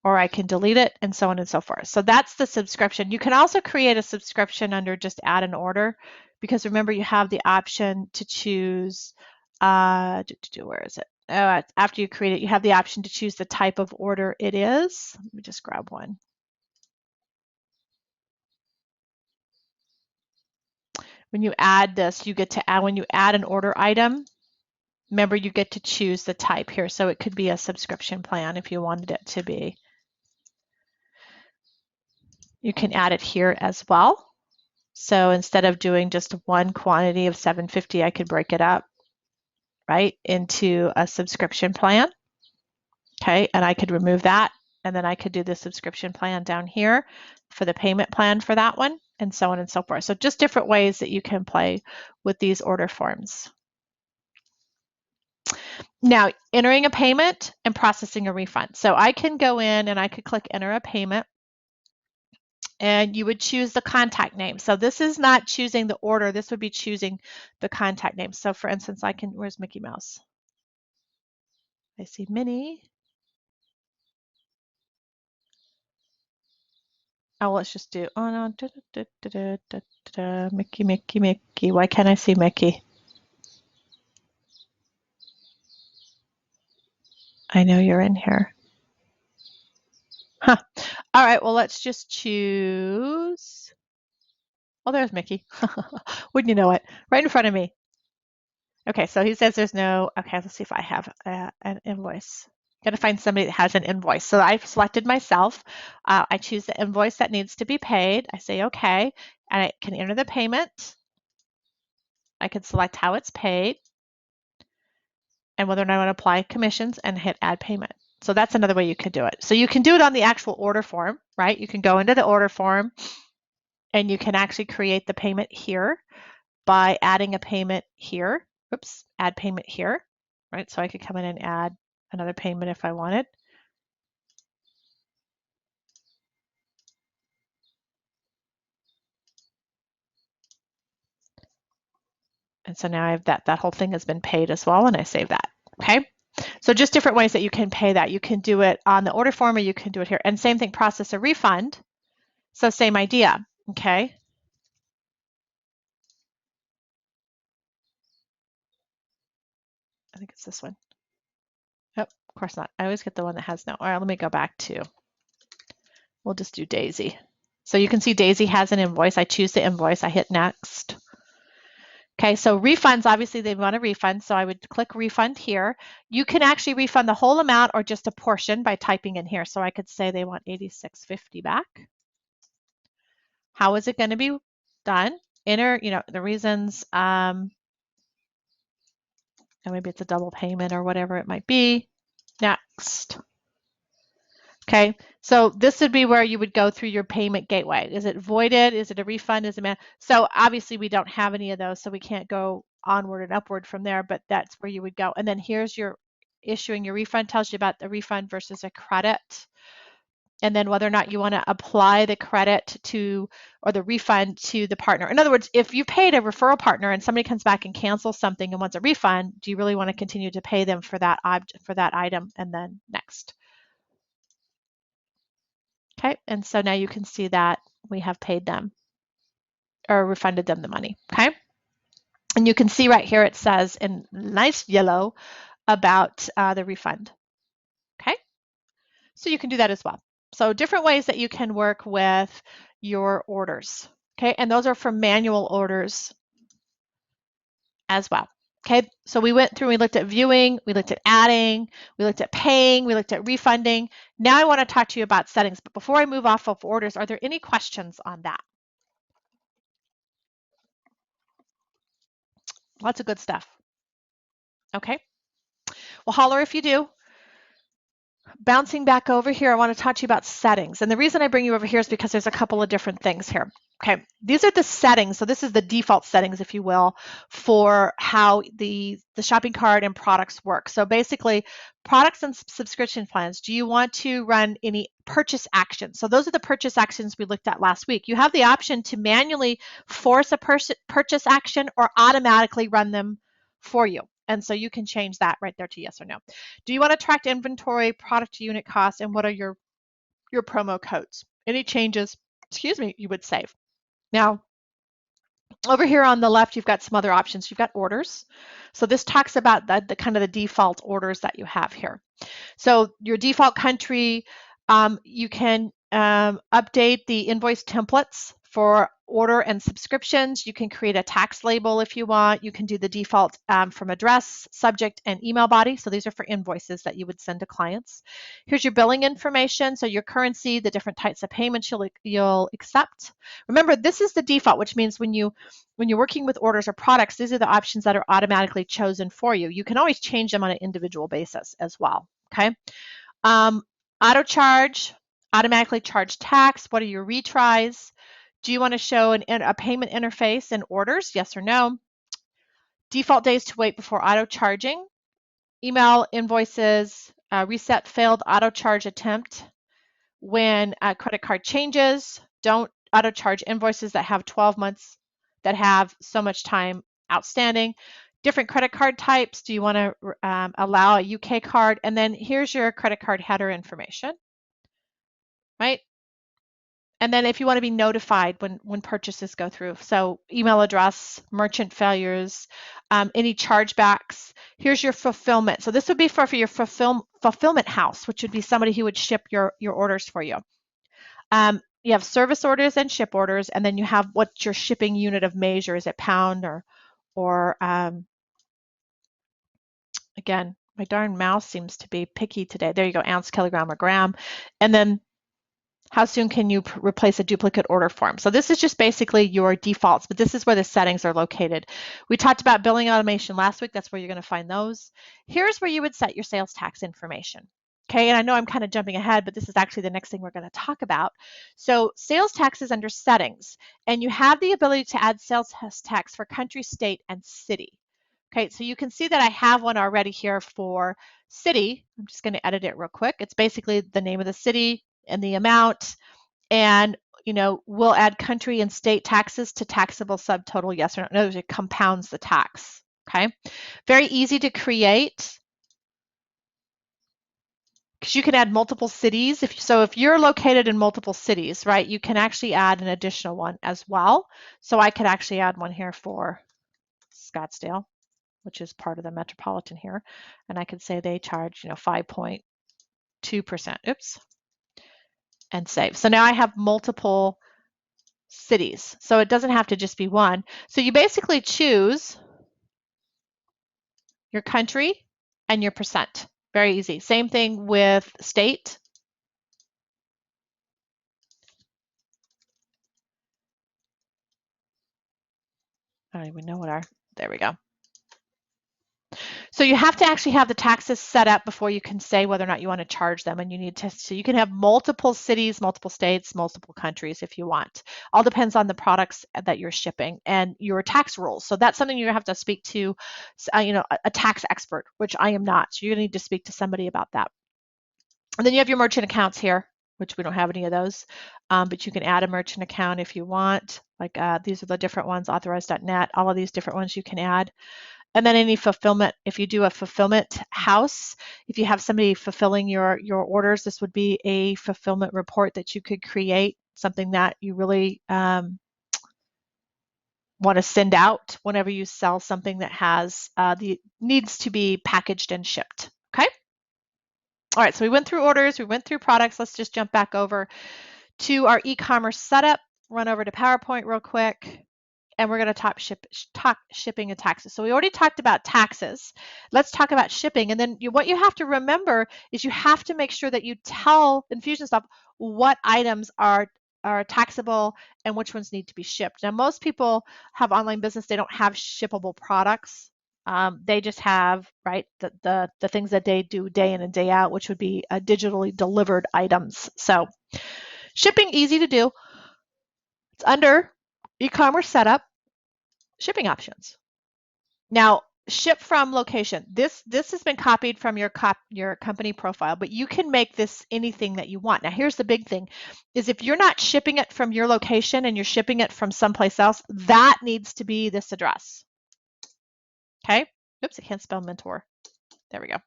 Or I can delete it and so on and so forth. So that's the subscription. You can also create a subscription under just add an order, because remember you have the option to choose, where is it? Oh, after you create it, you have the option to choose the type of order it is. Let me just grab one. When you add this, you get to add, when you add an order item, remember you get to choose the type here. So it could be a subscription plan if you wanted it to be. You can add it here as well. So instead of doing just one quantity of $7.50, I could break it up, right, into a subscription plan. Okay, and I could remove that, and then I could do the subscription plan down here for the payment plan for that one, and so on and so forth. So just different ways that you can play with these order forms. Now, entering a payment and processing a refund. So I can go in and I could click enter a payment, and you would choose the contact name. So this is not choosing the order, this would be choosing the contact name. So for instance, I can, where's Mickey Mouse? I see Minnie. Oh, let's just do, oh no, Mickey, Mickey, Mickey. Why can't I see Mickey? I know you're in here. Huh. All right, well, let's just choose. Oh, there's Mickey. Wouldn't you know it? Right in front of me. Okay, so he says there's no, okay, let's see if I have an invoice. Got to find somebody that has an invoice. So I've selected myself. I choose the invoice that needs to be paid. I say okay, and I can enter the payment. I can select how it's paid and whether or not I want to apply commissions and hit add payment. So that's another way you can do it. So you can do it on the actual order form, right? You can go into the order form and you can actually create the payment here by adding a payment here. Oops, add payment here, right? So I could come in and add another payment if I wanted. And so now I have that whole thing has been paid as well, and I save that, okay? So just different ways that you can pay that. You can do it on the order form or you can do it here. And same thing, process a refund. So same idea, okay? I think it's this one. Oh, of course not. I always get the one that has no. All right, let me go back to, we'll just do Daisy. So you can see Daisy has an invoice. I choose the invoice. I hit next. Okay, so refunds, obviously they want a refund, so I would click refund here. You can actually refund the whole amount or just a portion by typing in here. So I could say they want $86.50 back. How is it going to be done? Enter, the reasons, and maybe it's a double payment or whatever it might be. Next. Okay, so this would be where you would go through your payment gateway. Is it voided? Is it a refund? Is it so obviously we don't have any of those, so we can't go onward and upward from there, but that's where you would go. And then here's your issuing your refund, tells you about the refund versus a credit. And then whether or not you want to apply the credit to or the refund to the partner. In other words, if you paid a referral partner and somebody comes back and cancels something and wants a refund, do you really want to continue to pay them for that item? And then next. Okay, and so now you can see that we have paid them or refunded them the money, okay? And you can see right here it says in nice yellow about the refund, okay? So you can do that as well. So different ways that you can work with your orders. Okay, and those are for manual orders as well. Okay, so we went through, we looked at viewing, we looked at adding, we looked at paying, we looked at refunding. Now I want to talk to you about settings, but before I move off of orders, are there any questions on that? Lots of good stuff. Okay, well, holler if you do. Bouncing back over here, I want to talk to you about settings. And the reason I bring you over here is because there's a couple of different things here. Okay, these are the settings. So this is the default settings, if you will, for how the shopping cart and products work. So basically, products and subscription plans. Do you want to run any purchase actions? So those are the purchase actions we looked at last week. You have the option to manually force a purchase action or automatically run them for you. And so you can change that right there to yes or no. Do you want to track inventory, product unit cost, and what are your promo codes? Any changes, excuse me, you would save. Now, over here on the left, you've got some other options. You've got orders. So this talks about the kind of the default orders that you have here. So your default country, you can update the invoice templates for order and subscriptions. You can create a tax label if you want. You can do the default from address, subject, and email body. So these are for invoices that you would send to clients. Here's your billing information. So your currency, the different types of payments you'll accept. Remember, this is the default, which means when you're working with orders or products, these are the options that are automatically chosen for you. You can always change them on an individual basis as well. Okay. Auto charge, automatically charge tax. What are your retries? Do you want to show a payment interface in orders? Yes or no? Default days to wait before auto charging. Email invoices, reset failed auto charge attempt. When a credit card changes, don't auto charge invoices that have 12 months, that have so much time outstanding. Different credit card types. Do you want to allow a UK card? And then here's your credit card header information, right? And then if you want to be notified when purchases go through. So email address, merchant failures, any chargebacks. Here's your fulfillment. So this would be for your fulfillment house, which would be somebody who would ship your orders for you. You have service orders and ship orders, and then you have what's your shipping unit of measure. Is it pound or again, my darn mouse seems to be picky today. There you go, ounce, kilogram, or gram. And then how soon can you replace a duplicate order form? So this is just basically your defaults, but this is where the settings are located. We talked about billing automation last week. That's where you're going to find those. Here's where you would set your sales tax information. Okay, and I know I'm kind of jumping ahead, but this is actually the next thing we're going to talk about. So sales tax is under settings, and you have the ability to add sales tax for country, state, and city. Okay, so you can see that I have one already here for city. I'm just going to edit it real quick. It's basically the name of the city and the amount, and we'll add country and state taxes to taxable subtotal, yes or no. In other words, it compounds the tax. Okay, very easy to create because you can add multiple cities. If you're located in multiple cities, right, you can actually add an additional one as well. So I could actually add one here for Scottsdale, which is part of the metropolitan here, and I could say they charge 5.2%. Oops. And save. So now I have multiple cities. So it doesn't have to just be one. So you basically choose your country and your percent. Very easy. Same thing with state. I don't even know what there we go. So you have to actually have the taxes set up before you can say whether or not you want to charge them, and you need to, so you can have multiple cities, multiple states, multiple countries if you want. All depends on the products that you're shipping and your tax rules. So that's something you have to speak to, a tax expert, which I am not. So you're going to need to speak to somebody about that. And then you have your merchant accounts here, which we don't have any of those, but you can add a merchant account if you want. Like these are the different ones, authorized.net, all of these different ones you can add. And then any fulfillment, if you do a fulfillment house, if you have somebody fulfilling your orders, this would be a fulfillment report that you could create, something that you really want to send out whenever you sell something that has needs to be packaged and shipped. Okay. All right. So we went through orders, we went through products. Let's just jump back over to our e-commerce setup. run over to PowerPoint real quick. And we're going to talk shipping and taxes. So we already talked about taxes. Let's talk about shipping. And then what you have to remember is you have to make sure that you tell Infusionsoft what items are taxable and which ones need to be shipped. Now, most people have online business. They don't have shippable products. They just have, right, the things that they do day in and day out, which would be digitally delivered items. So shipping, easy to do. It's under e-commerce setup, shipping options. Now, ship from location. This has been copied from your company profile, but you can make this anything that you want. Now, here's the big thing is if you're not shipping it from your location and you're shipping it from someplace else, that needs to be this address. Okay? Oops, I can't spell mentor. There we go.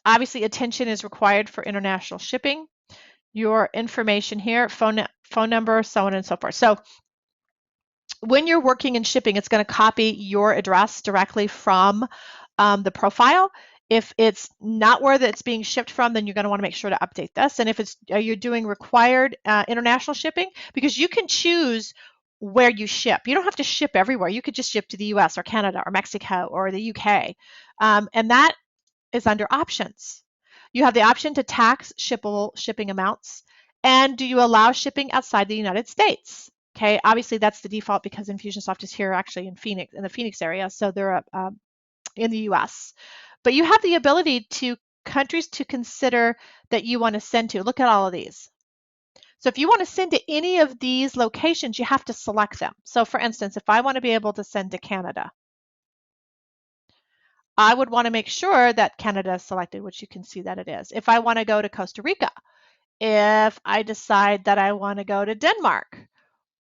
Obviously, attention is required for international shipping. Your information here, phone number, so on and so forth. So when you're working in shipping, it's going to copy your address directly from the profile. If it's not where that's being shipped from, then you're going to want to make sure to update this. And if it's you're doing required international shipping, because you can choose where you ship. You don't have to ship everywhere. You could just ship to the US or Canada or Mexico or the UK. And that is under options. You have the option to tax shippable shipping amounts. And do you allow shipping outside the United States? Okay, obviously that's the default because Infusionsoft is here actually in Phoenix, in the Phoenix area, so they're in the US. But you have the ability to countries to consider that you want to send to. Look at all of these. So if you want to send to any of these locations, you have to select them. So for instance, if I want to be able to send to Canada, I would want to make sure that Canada is selected, which you can see that it is. If I want to go to Costa Rica, if I decide that I want to go to Denmark,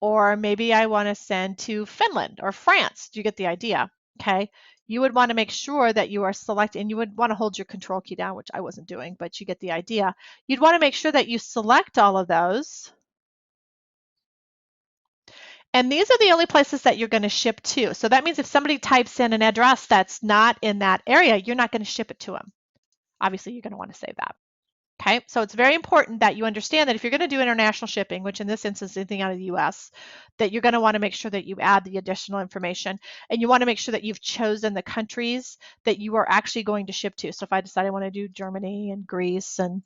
or maybe I want to send to Finland or France. Do you get the idea? Okay. You would want to make sure that you are selecting, and you would want to hold your control key down, which I wasn't doing, but you get the idea. You'd want to make sure that you select all of those. And these are the only places that you're going to ship to. So that means if somebody types in an address that's not in that area, you're not going to ship it to them. Obviously, you're going to want to save that. Okay, so it's very important that you understand that if you're going to do international shipping, which in this instance is anything out of the US, that you're going to want to make sure that you add the additional information, and you want to make sure that you've chosen the countries that you are actually going to ship to. So if I decide I want to do Germany and Greece and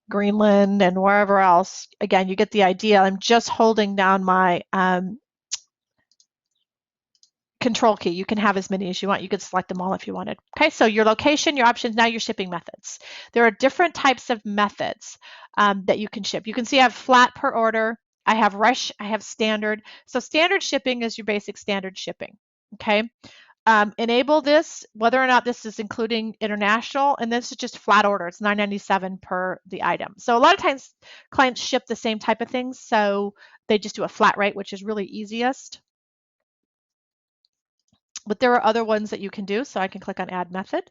Greenland and wherever else, again, you get the idea. I'm just holding down my control key. You can have as many as you want. You could select them all if you wanted. Okay, so your location, your options, now your shipping methods. There are different types of methods that you can ship. You can see I have flat per order, I have rush, I have standard. So standard shipping is your basic standard shipping. Okay, enable this, whether or not this is including international, and this is just flat order. It's $9.97 per the item. So a lot of times clients ship the same type of things, so they just do a flat rate, which is really easiest. But there are other ones that you can do. So I can click on add method.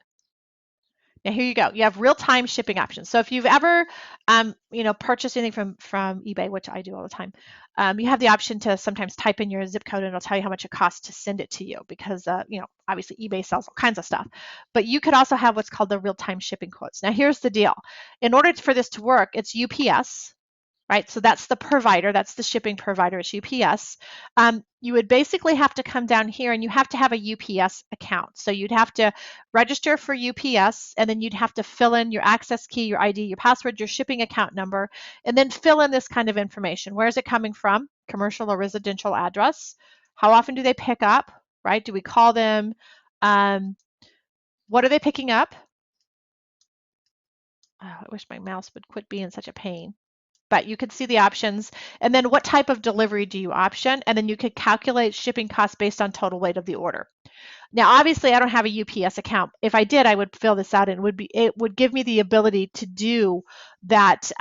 Now here you go. You have real-time shipping options. So if you've ever, purchased anything from eBay, which I do all the time, you have the option to sometimes type in your zip code and it'll tell you how much it costs to send it to you because, obviously eBay sells all kinds of stuff. But you could also have what's called the real-time shipping quotes. Now here's the deal. In order for this to work, it's UPS. Right, so that's the provider, that's the shipping provider, it's UPS. You would basically have to come down here and you have to have a UPS account. So you'd have to register for UPS and then you'd have to fill in your access key, your ID, your password, your shipping account number, and then fill in this kind of information. Where is it coming from? Commercial or residential address. How often do they pick up, right? Do we call them? What are they picking up? Oh, I wish my mouse would quit being such a pain. But you could see the options, and then what type of delivery do you option, and then you could calculate shipping costs based on total weight of the order. Now, obviously, I don't have a UPS account. If I did, I would fill this out, and it would give me the ability to do that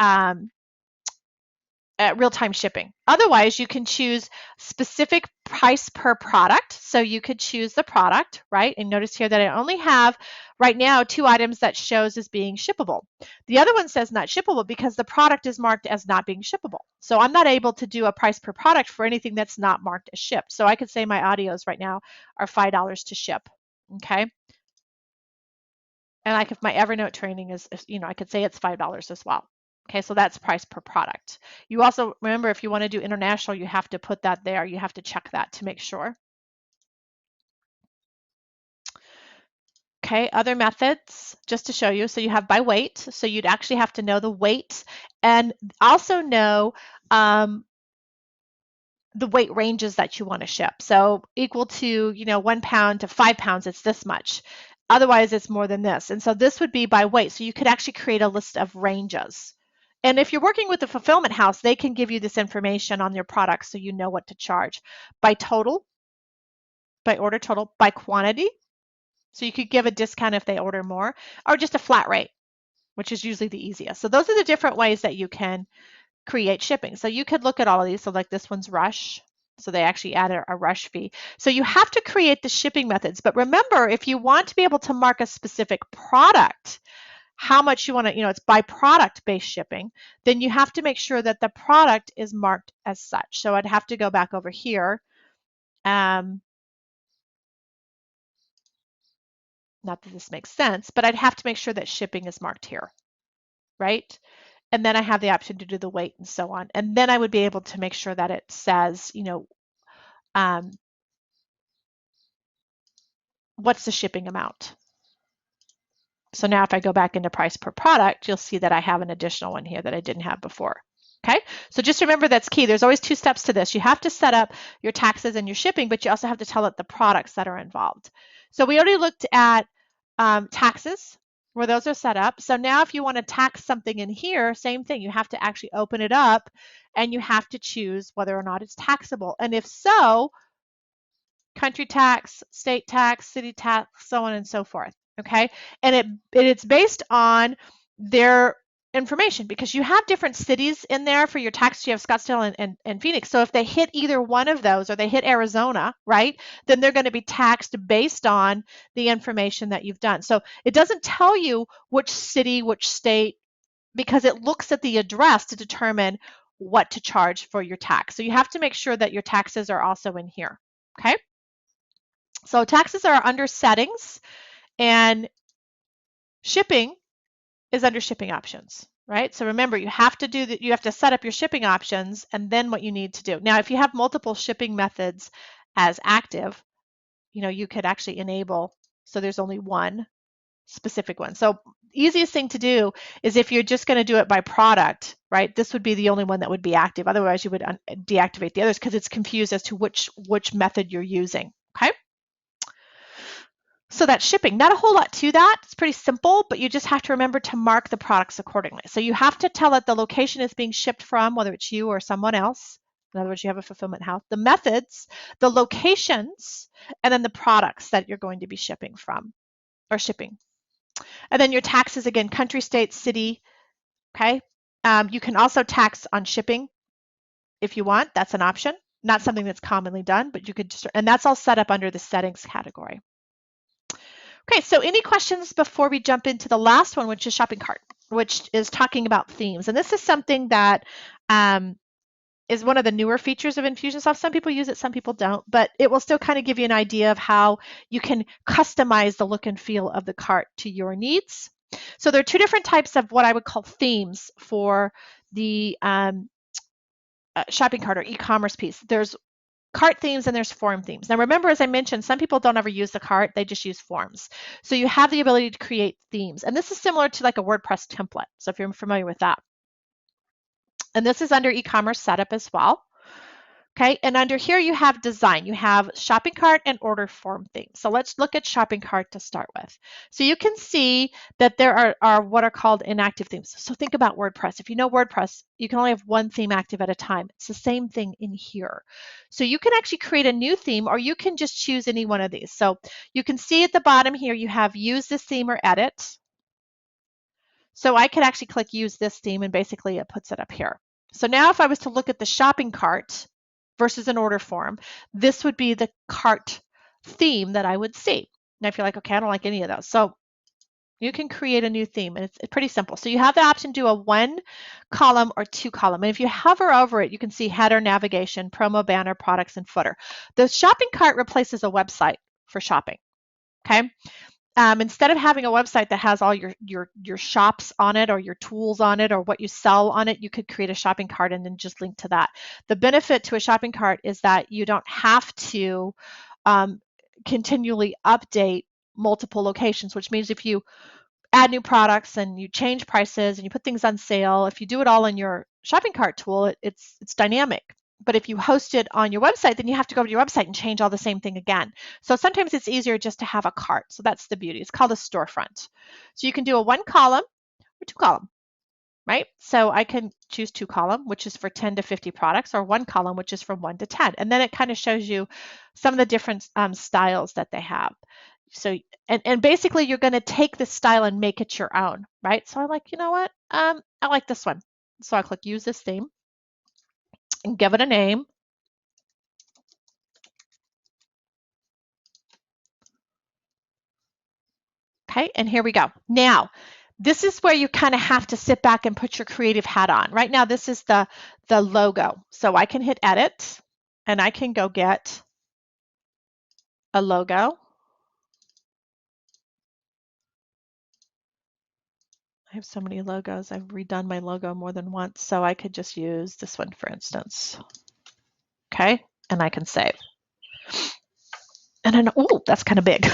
real-time shipping. Otherwise, you can choose specific price per product. So you could choose the product, right? And notice here that I only have right now 2 items that shows as being shippable. The other one says not shippable because the product is marked as not being shippable. So I'm not able to do a price per product for anything that's not marked as shipped. So I could say my audios right now are $5 to ship, okay? And like if my Evernote training is, I could say it's $5 as well. Okay, so that's price per product. You also, remember, if you want to do international, you have to put that there. You have to check that to make sure. Okay, other methods, just to show you. So you have by weight. So you'd actually have to know the weight and also know the weight ranges that you want to ship. So equal to, 1 pound to 5 pounds, it's this much. Otherwise, it's more than this. And so this would be by weight. So you could actually create a list of ranges. And if you're working with a fulfillment house, they can give you this information on your products so you know what to charge. By total, by order total, by quantity. So you could give a discount if they order more, or just a flat rate, which is usually the easiest. So those are the different ways that you can create shipping. So you could look at all of these. So like this one's rush. So they actually added a rush fee. So you have to create the shipping methods. But remember, if you want to be able to mark a specific product, how much you want to, it's by product based shipping, then you have to make sure that the product is marked as such. So I'd have to go back over here. Not that this makes sense, but I'd have to make sure that shipping is marked here, right? And then I have the option to do the weight and so on. And then I would be able to make sure that it says, what's the shipping amount. So now if I go back into price per product, you'll see that I have an additional one here that I didn't have before. Okay, so just remember that's key. There's always 2 steps to this. You have to set up your taxes and your shipping, but you also have to tell it the products that are involved. So we already looked at taxes, where those are set up. So now if you want to tax something in here, same thing. You have to actually open it up and you have to choose whether or not it's taxable. And if so, country tax, state tax, city tax, so on and so forth. Okay, and it's based on their information because you have different cities in there for your tax. You have Scottsdale and Phoenix. So if they hit either one of those or they hit Arizona, right, then they're going to be taxed based on the information that you've done. So it doesn't tell you which city, which state, because it looks at the address to determine what to charge for your tax. So you have to make sure that your taxes are also in here. Okay. So taxes are under settings and shipping is under shipping options, right? So remember, you have to do that. You have to set up your shipping options and then what you need to do. Now, if you have multiple shipping methods as active, you could actually enable, so there's only one specific one. So easiest thing to do is if you're just going to do it by product, right? This would be the only one that would be active. Otherwise, you would deactivate the others because it's confused as to which method you're using, okay? So that's shipping. Not a whole lot to that. It's pretty simple, but you just have to remember to mark the products accordingly. So you have to tell it the location is being shipped from, whether it's you or someone else. In other words, you have a fulfillment house, the methods, the locations, and then the products that you're going to be shipping from or shipping. And then your taxes, again, country, state, city, okay? You can also tax on shipping if you want. That's an option. Not something that's commonly done, but you could just, and that's all set up under the settings category. Okay, so any questions before we jump into the last one, which is shopping cart, which is talking about themes. And this is something that is one of the newer features of Infusionsoft. Some people use it, some people don't, but it will still kind of give you an idea of how you can customize the look and feel of the cart to your needs. So there are 2 different types of what I would call themes for the shopping cart or e-commerce piece. There's cart themes and there's form themes. Now remember, as I mentioned, some people don't ever use the cart, they just use forms. So you have the ability to create themes. And this is similar to like a WordPress template. So if you're familiar with that. And this is under e-commerce setup as well. Okay, and under here you have design. You have shopping cart and order form themes. So let's look at shopping cart to start with. So you can see that there are what are called inactive themes. So think about WordPress. If you know WordPress, you can only have one theme active at a time. It's the same thing in here. So you can actually create a new theme or you can just choose any one of these. So you can see at the bottom here you have use this theme or edit. So I could actually click use this theme and basically it puts it up here. So now if I was to look at the shopping cart versus an order form, this would be the cart theme that I would see. Now if you're like, okay, I don't like any of those. So you can create a new theme and it's pretty simple. So you have the option to do a 1 column or 2 column. And if you hover over it, you can see header, navigation, promo, banner, products, and footer. The shopping cart replaces a website for shopping, okay? instead of having a website that has all your shops on it or your tools on it or what you sell on it, you could create a shopping cart and then just link to that. The benefit to a shopping cart is that you don't have to continually update multiple locations, which means if you add new products and you change prices and you put things on sale, if you do it all in your shopping cart tool, it's dynamic. But if you host it on your website, then you have to go to your website and change all the same thing again. So sometimes it's easier just to have a cart. So that's the beauty. It's called a storefront. So you can do a 1 column or 2 column, right? So I can choose 2 column, which is for 10 to 50 products, or 1 column, which is from 1 to 10. And then it kind of shows you some of the different styles that they have. So, and basically you're going to take this style and make it your own, right? So I'm like, you know what? I like this one. So I click use this theme and give it a name. Okay, and here we go. Now, this is where you kind of have to sit back and put your creative hat on. Right now, this is the logo. So I can hit edit and I can go get a logo. I have so many logos. I've redone my logo more than once, so I could just use this one, for instance. Okay, and I can save. And then, oh, that's kind of big,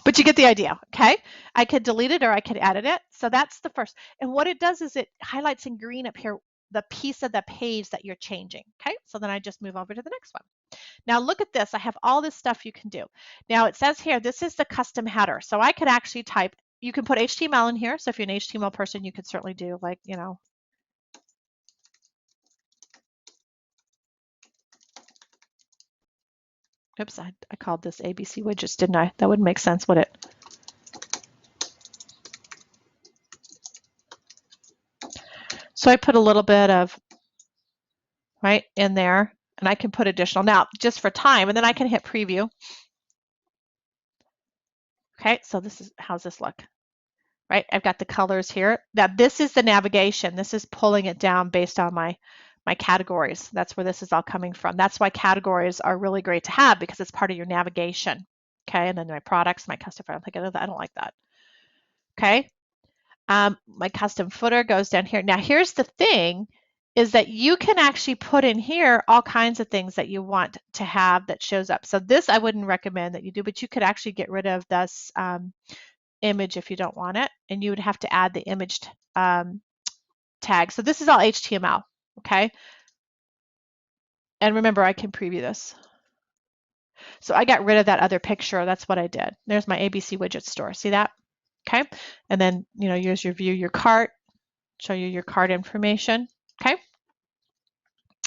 but you get the idea, okay? I could delete it or I could edit it. So that's the first. And what it does is it highlights in green up here the piece of the page that you're changing, okay? So then I just move over to the next one. Now look at this. I have all this stuff you can do. Now it says here, this is the custom header. So I could actually type, you can put HTML in here. So if you're an HTML person, you could certainly do like, you know, oops, I called this ABC widgets, didn't I? That wouldn't make sense, would it? So I put a little bit of, right, in there, and I can put additional. Now, just for time, and then I can hit preview. Okay, so this is, how's this look? Right, I've got the colors here. Now this is the navigation. This is pulling it down based on my categories. That's where this is all coming from. That's why categories are really great to have, because it's part of your navigation. Okay, and then my products, my custom, I'm thinking, I don't like that. Okay, my custom footer goes down here. Now here's the thing, is that you can actually put in here all kinds of things that you want to have that shows up. So this I wouldn't recommend that you do, but you could actually get rid of this image if you don't want it, and you would have to add the image tag. So this is all HTML, okay? And remember, I can preview this. So I got rid of that other picture. That's what I did. There's my ABC widget store. See that? Okay. And then, you know, here's your view your cart, show you your cart information. Okay.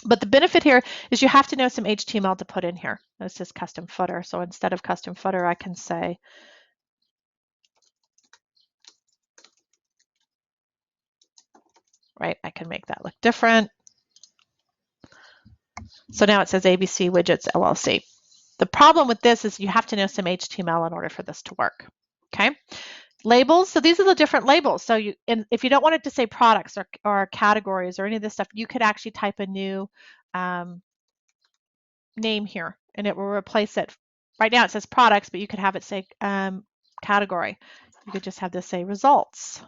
But the benefit here is you have to know some HTML to put in here. This is custom footer. So instead of custom footer, I can say, right, I can make that look different. So now it says ABC Widgets LLC. The problem with this is you have to know some HTML in order for this to work. Okay. Labels. So these are the different labels. So you, and if you don't want it to say products or categories or any of this stuff, you could actually type a new name here and it will replace it. Right now it says products, but you could have it say category. You could just have this say results.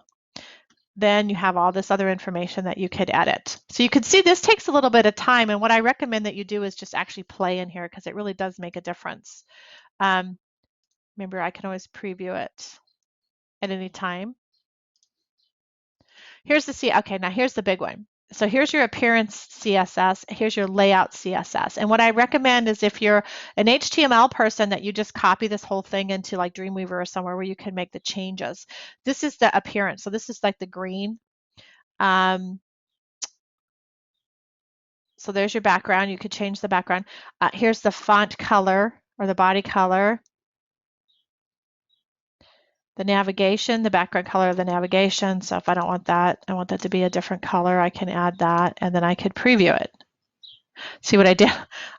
Then you have all this other information that you could edit. So you can see this takes a little bit of time, and what I recommend that you do is just actually play in here, because it really does make a difference. Remember, I can always preview it at any time. Here's the okay, now here's the big one. So here's your appearance CSS, here's your layout CSS. And what I recommend is if you're an HTML person, that you just copy this whole thing into like Dreamweaver or somewhere where you can make the changes. This is the appearance. So this is like the green. So there's your background. You could change the background. Here's the font color or the body color. The navigation, the background color of the navigation. So if I don't want that, I want that to be a different color, I can add that, and then I could preview it. See what I did?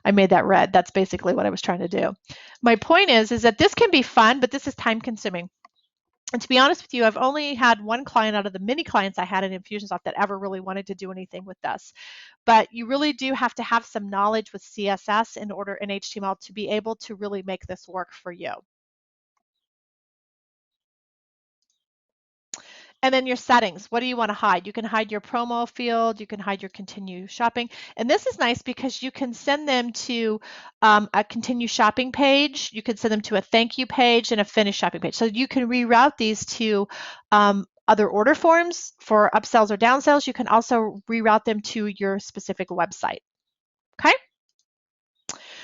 I made that red. That's basically what I was trying to do. My point is that this can be fun, but this is time consuming. And to be honest with you, I've only had one client out of the many clients I had in Infusionsoft that ever really wanted to do anything with this. But you really do have to have some knowledge with CSS in HTML to be able to really make this work for you. And then your settings, what do you want to hide? You can hide your promo field, you can hide your continue shopping. And this is nice because you can send them to a continue shopping page, you can send them to a thank you page and a finish shopping page. So you can reroute these to other order forms for upsells or downsells. You can also reroute them to your specific website. Okay?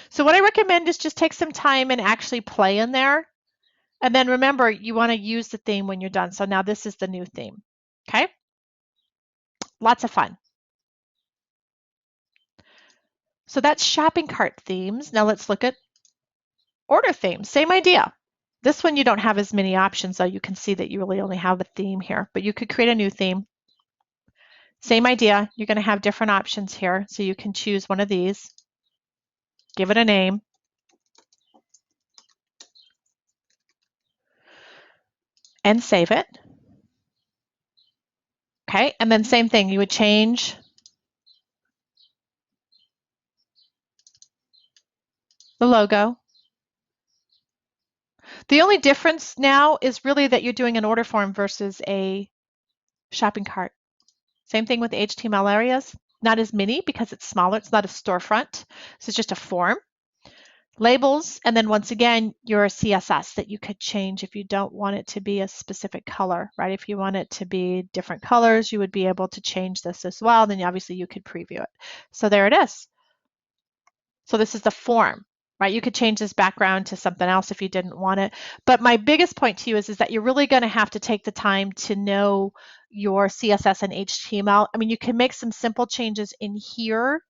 So what I recommend is just take some time and actually play in there. And then remember, you want to use the theme when you're done. So now this is the new theme. Okay? Lots of fun. So that's shopping cart themes. Now let's look at order themes. Same idea. This one you don't have as many options, though. You can see that you really only have a theme here, but you could create a new theme. Same idea. You're going to have different options here. So you can choose one of these, give it a name, and save it. Okay, and then same thing. You would change the logo. The only difference now is really that you're doing an order form versus a shopping cart. Same thing with the HTML areas. Not as many because it's smaller. It's not a storefront. So it's just a form. Labels, and then once again, your CSS that you could change if you don't want it to be a specific color, right? If you want it to be different colors, you would be able to change this as well. Then obviously you could preview it. So there it is. So this is the form, right? You could change this background to something else if you didn't want it. But my biggest point to you is that you're really going to have to take the time to know your CSS and HTML. I mean, you can make some simple changes in here,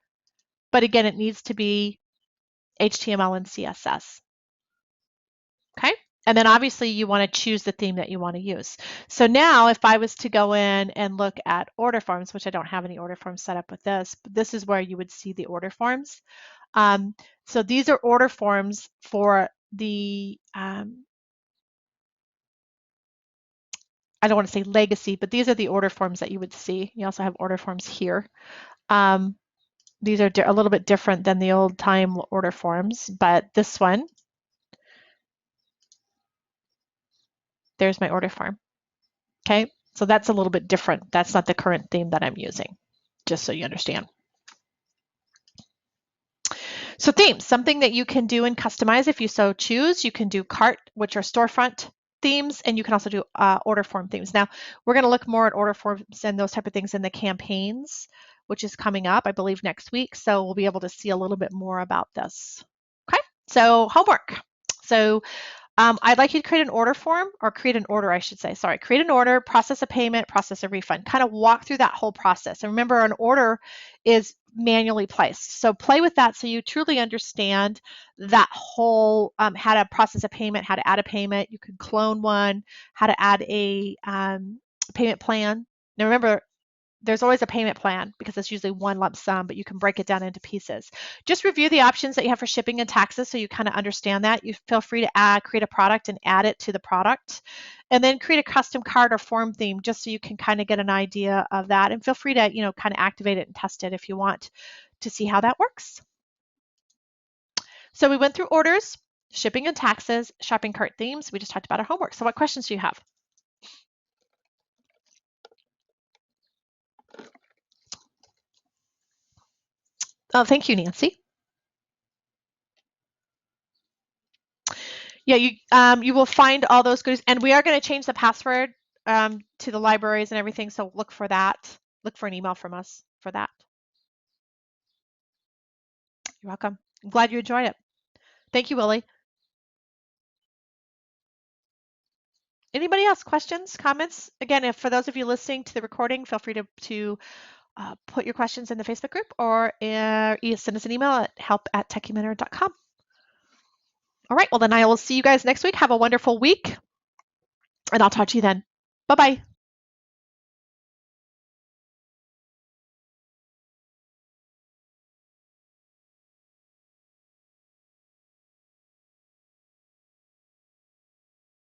but again, it needs to be HTML and CSS. Okay. And then obviously you want to choose the theme that you want to use. So now if I was to go in and look at order forms, which I don't have any order forms set up with this, but this is where you would see the order forms. So these are order forms for the, I don't want to say legacy, but these are the order forms that you would see. You also have order forms here. These are a little bit different than the old time order forms, but this one, there's my order form. Okay, so that's a little bit different. That's not the current theme that I'm using, just so you understand. So themes, something that you can do and customize if you so choose. You can do cart, which are storefront themes, and you can also do order form themes. Now, we're going to look more at order forms and those type of things in the campaigns, which is coming up, I believe, next week. So we'll be able to see a little bit more about this. Okay, so homework. So I'd like you to create an order form, or create an order, I should say. Sorry, create an order, process a payment, process a refund. Kind of walk through that whole process. And remember, an order is manually placed. So play with that so you truly understand that whole how to process a payment, how to add a payment. You can clone one, how to add a payment plan. Now remember, there's always a payment plan because it's usually one lump sum, but you can break it down into pieces. Just review the options that you have for shipping and taxes so you kind of understand that. You feel free to create a product and add it to the product. And then create a custom card or form theme just so you can kind of get an idea of that. And feel free to, kind of activate it and test it if you want to see how that works. So we went through orders, shipping and taxes, shopping cart themes. We just talked about our homework. So what questions do you have? Oh, thank you, Nancy. Yeah, you will find all those goodies, and we are going to change the password to the libraries and everything. So look for that. Look for an email from us for that. You're welcome. I'm glad you enjoyed it. Thank you, Willie. Anybody else? Questions, comments? Again, if for those of you listening to the recording, feel free to put your questions in the Facebook group or send us an email at help@techiementer.com. All right, well then I will see you guys next week. Have a wonderful week, and I'll talk to you then. Bye-bye.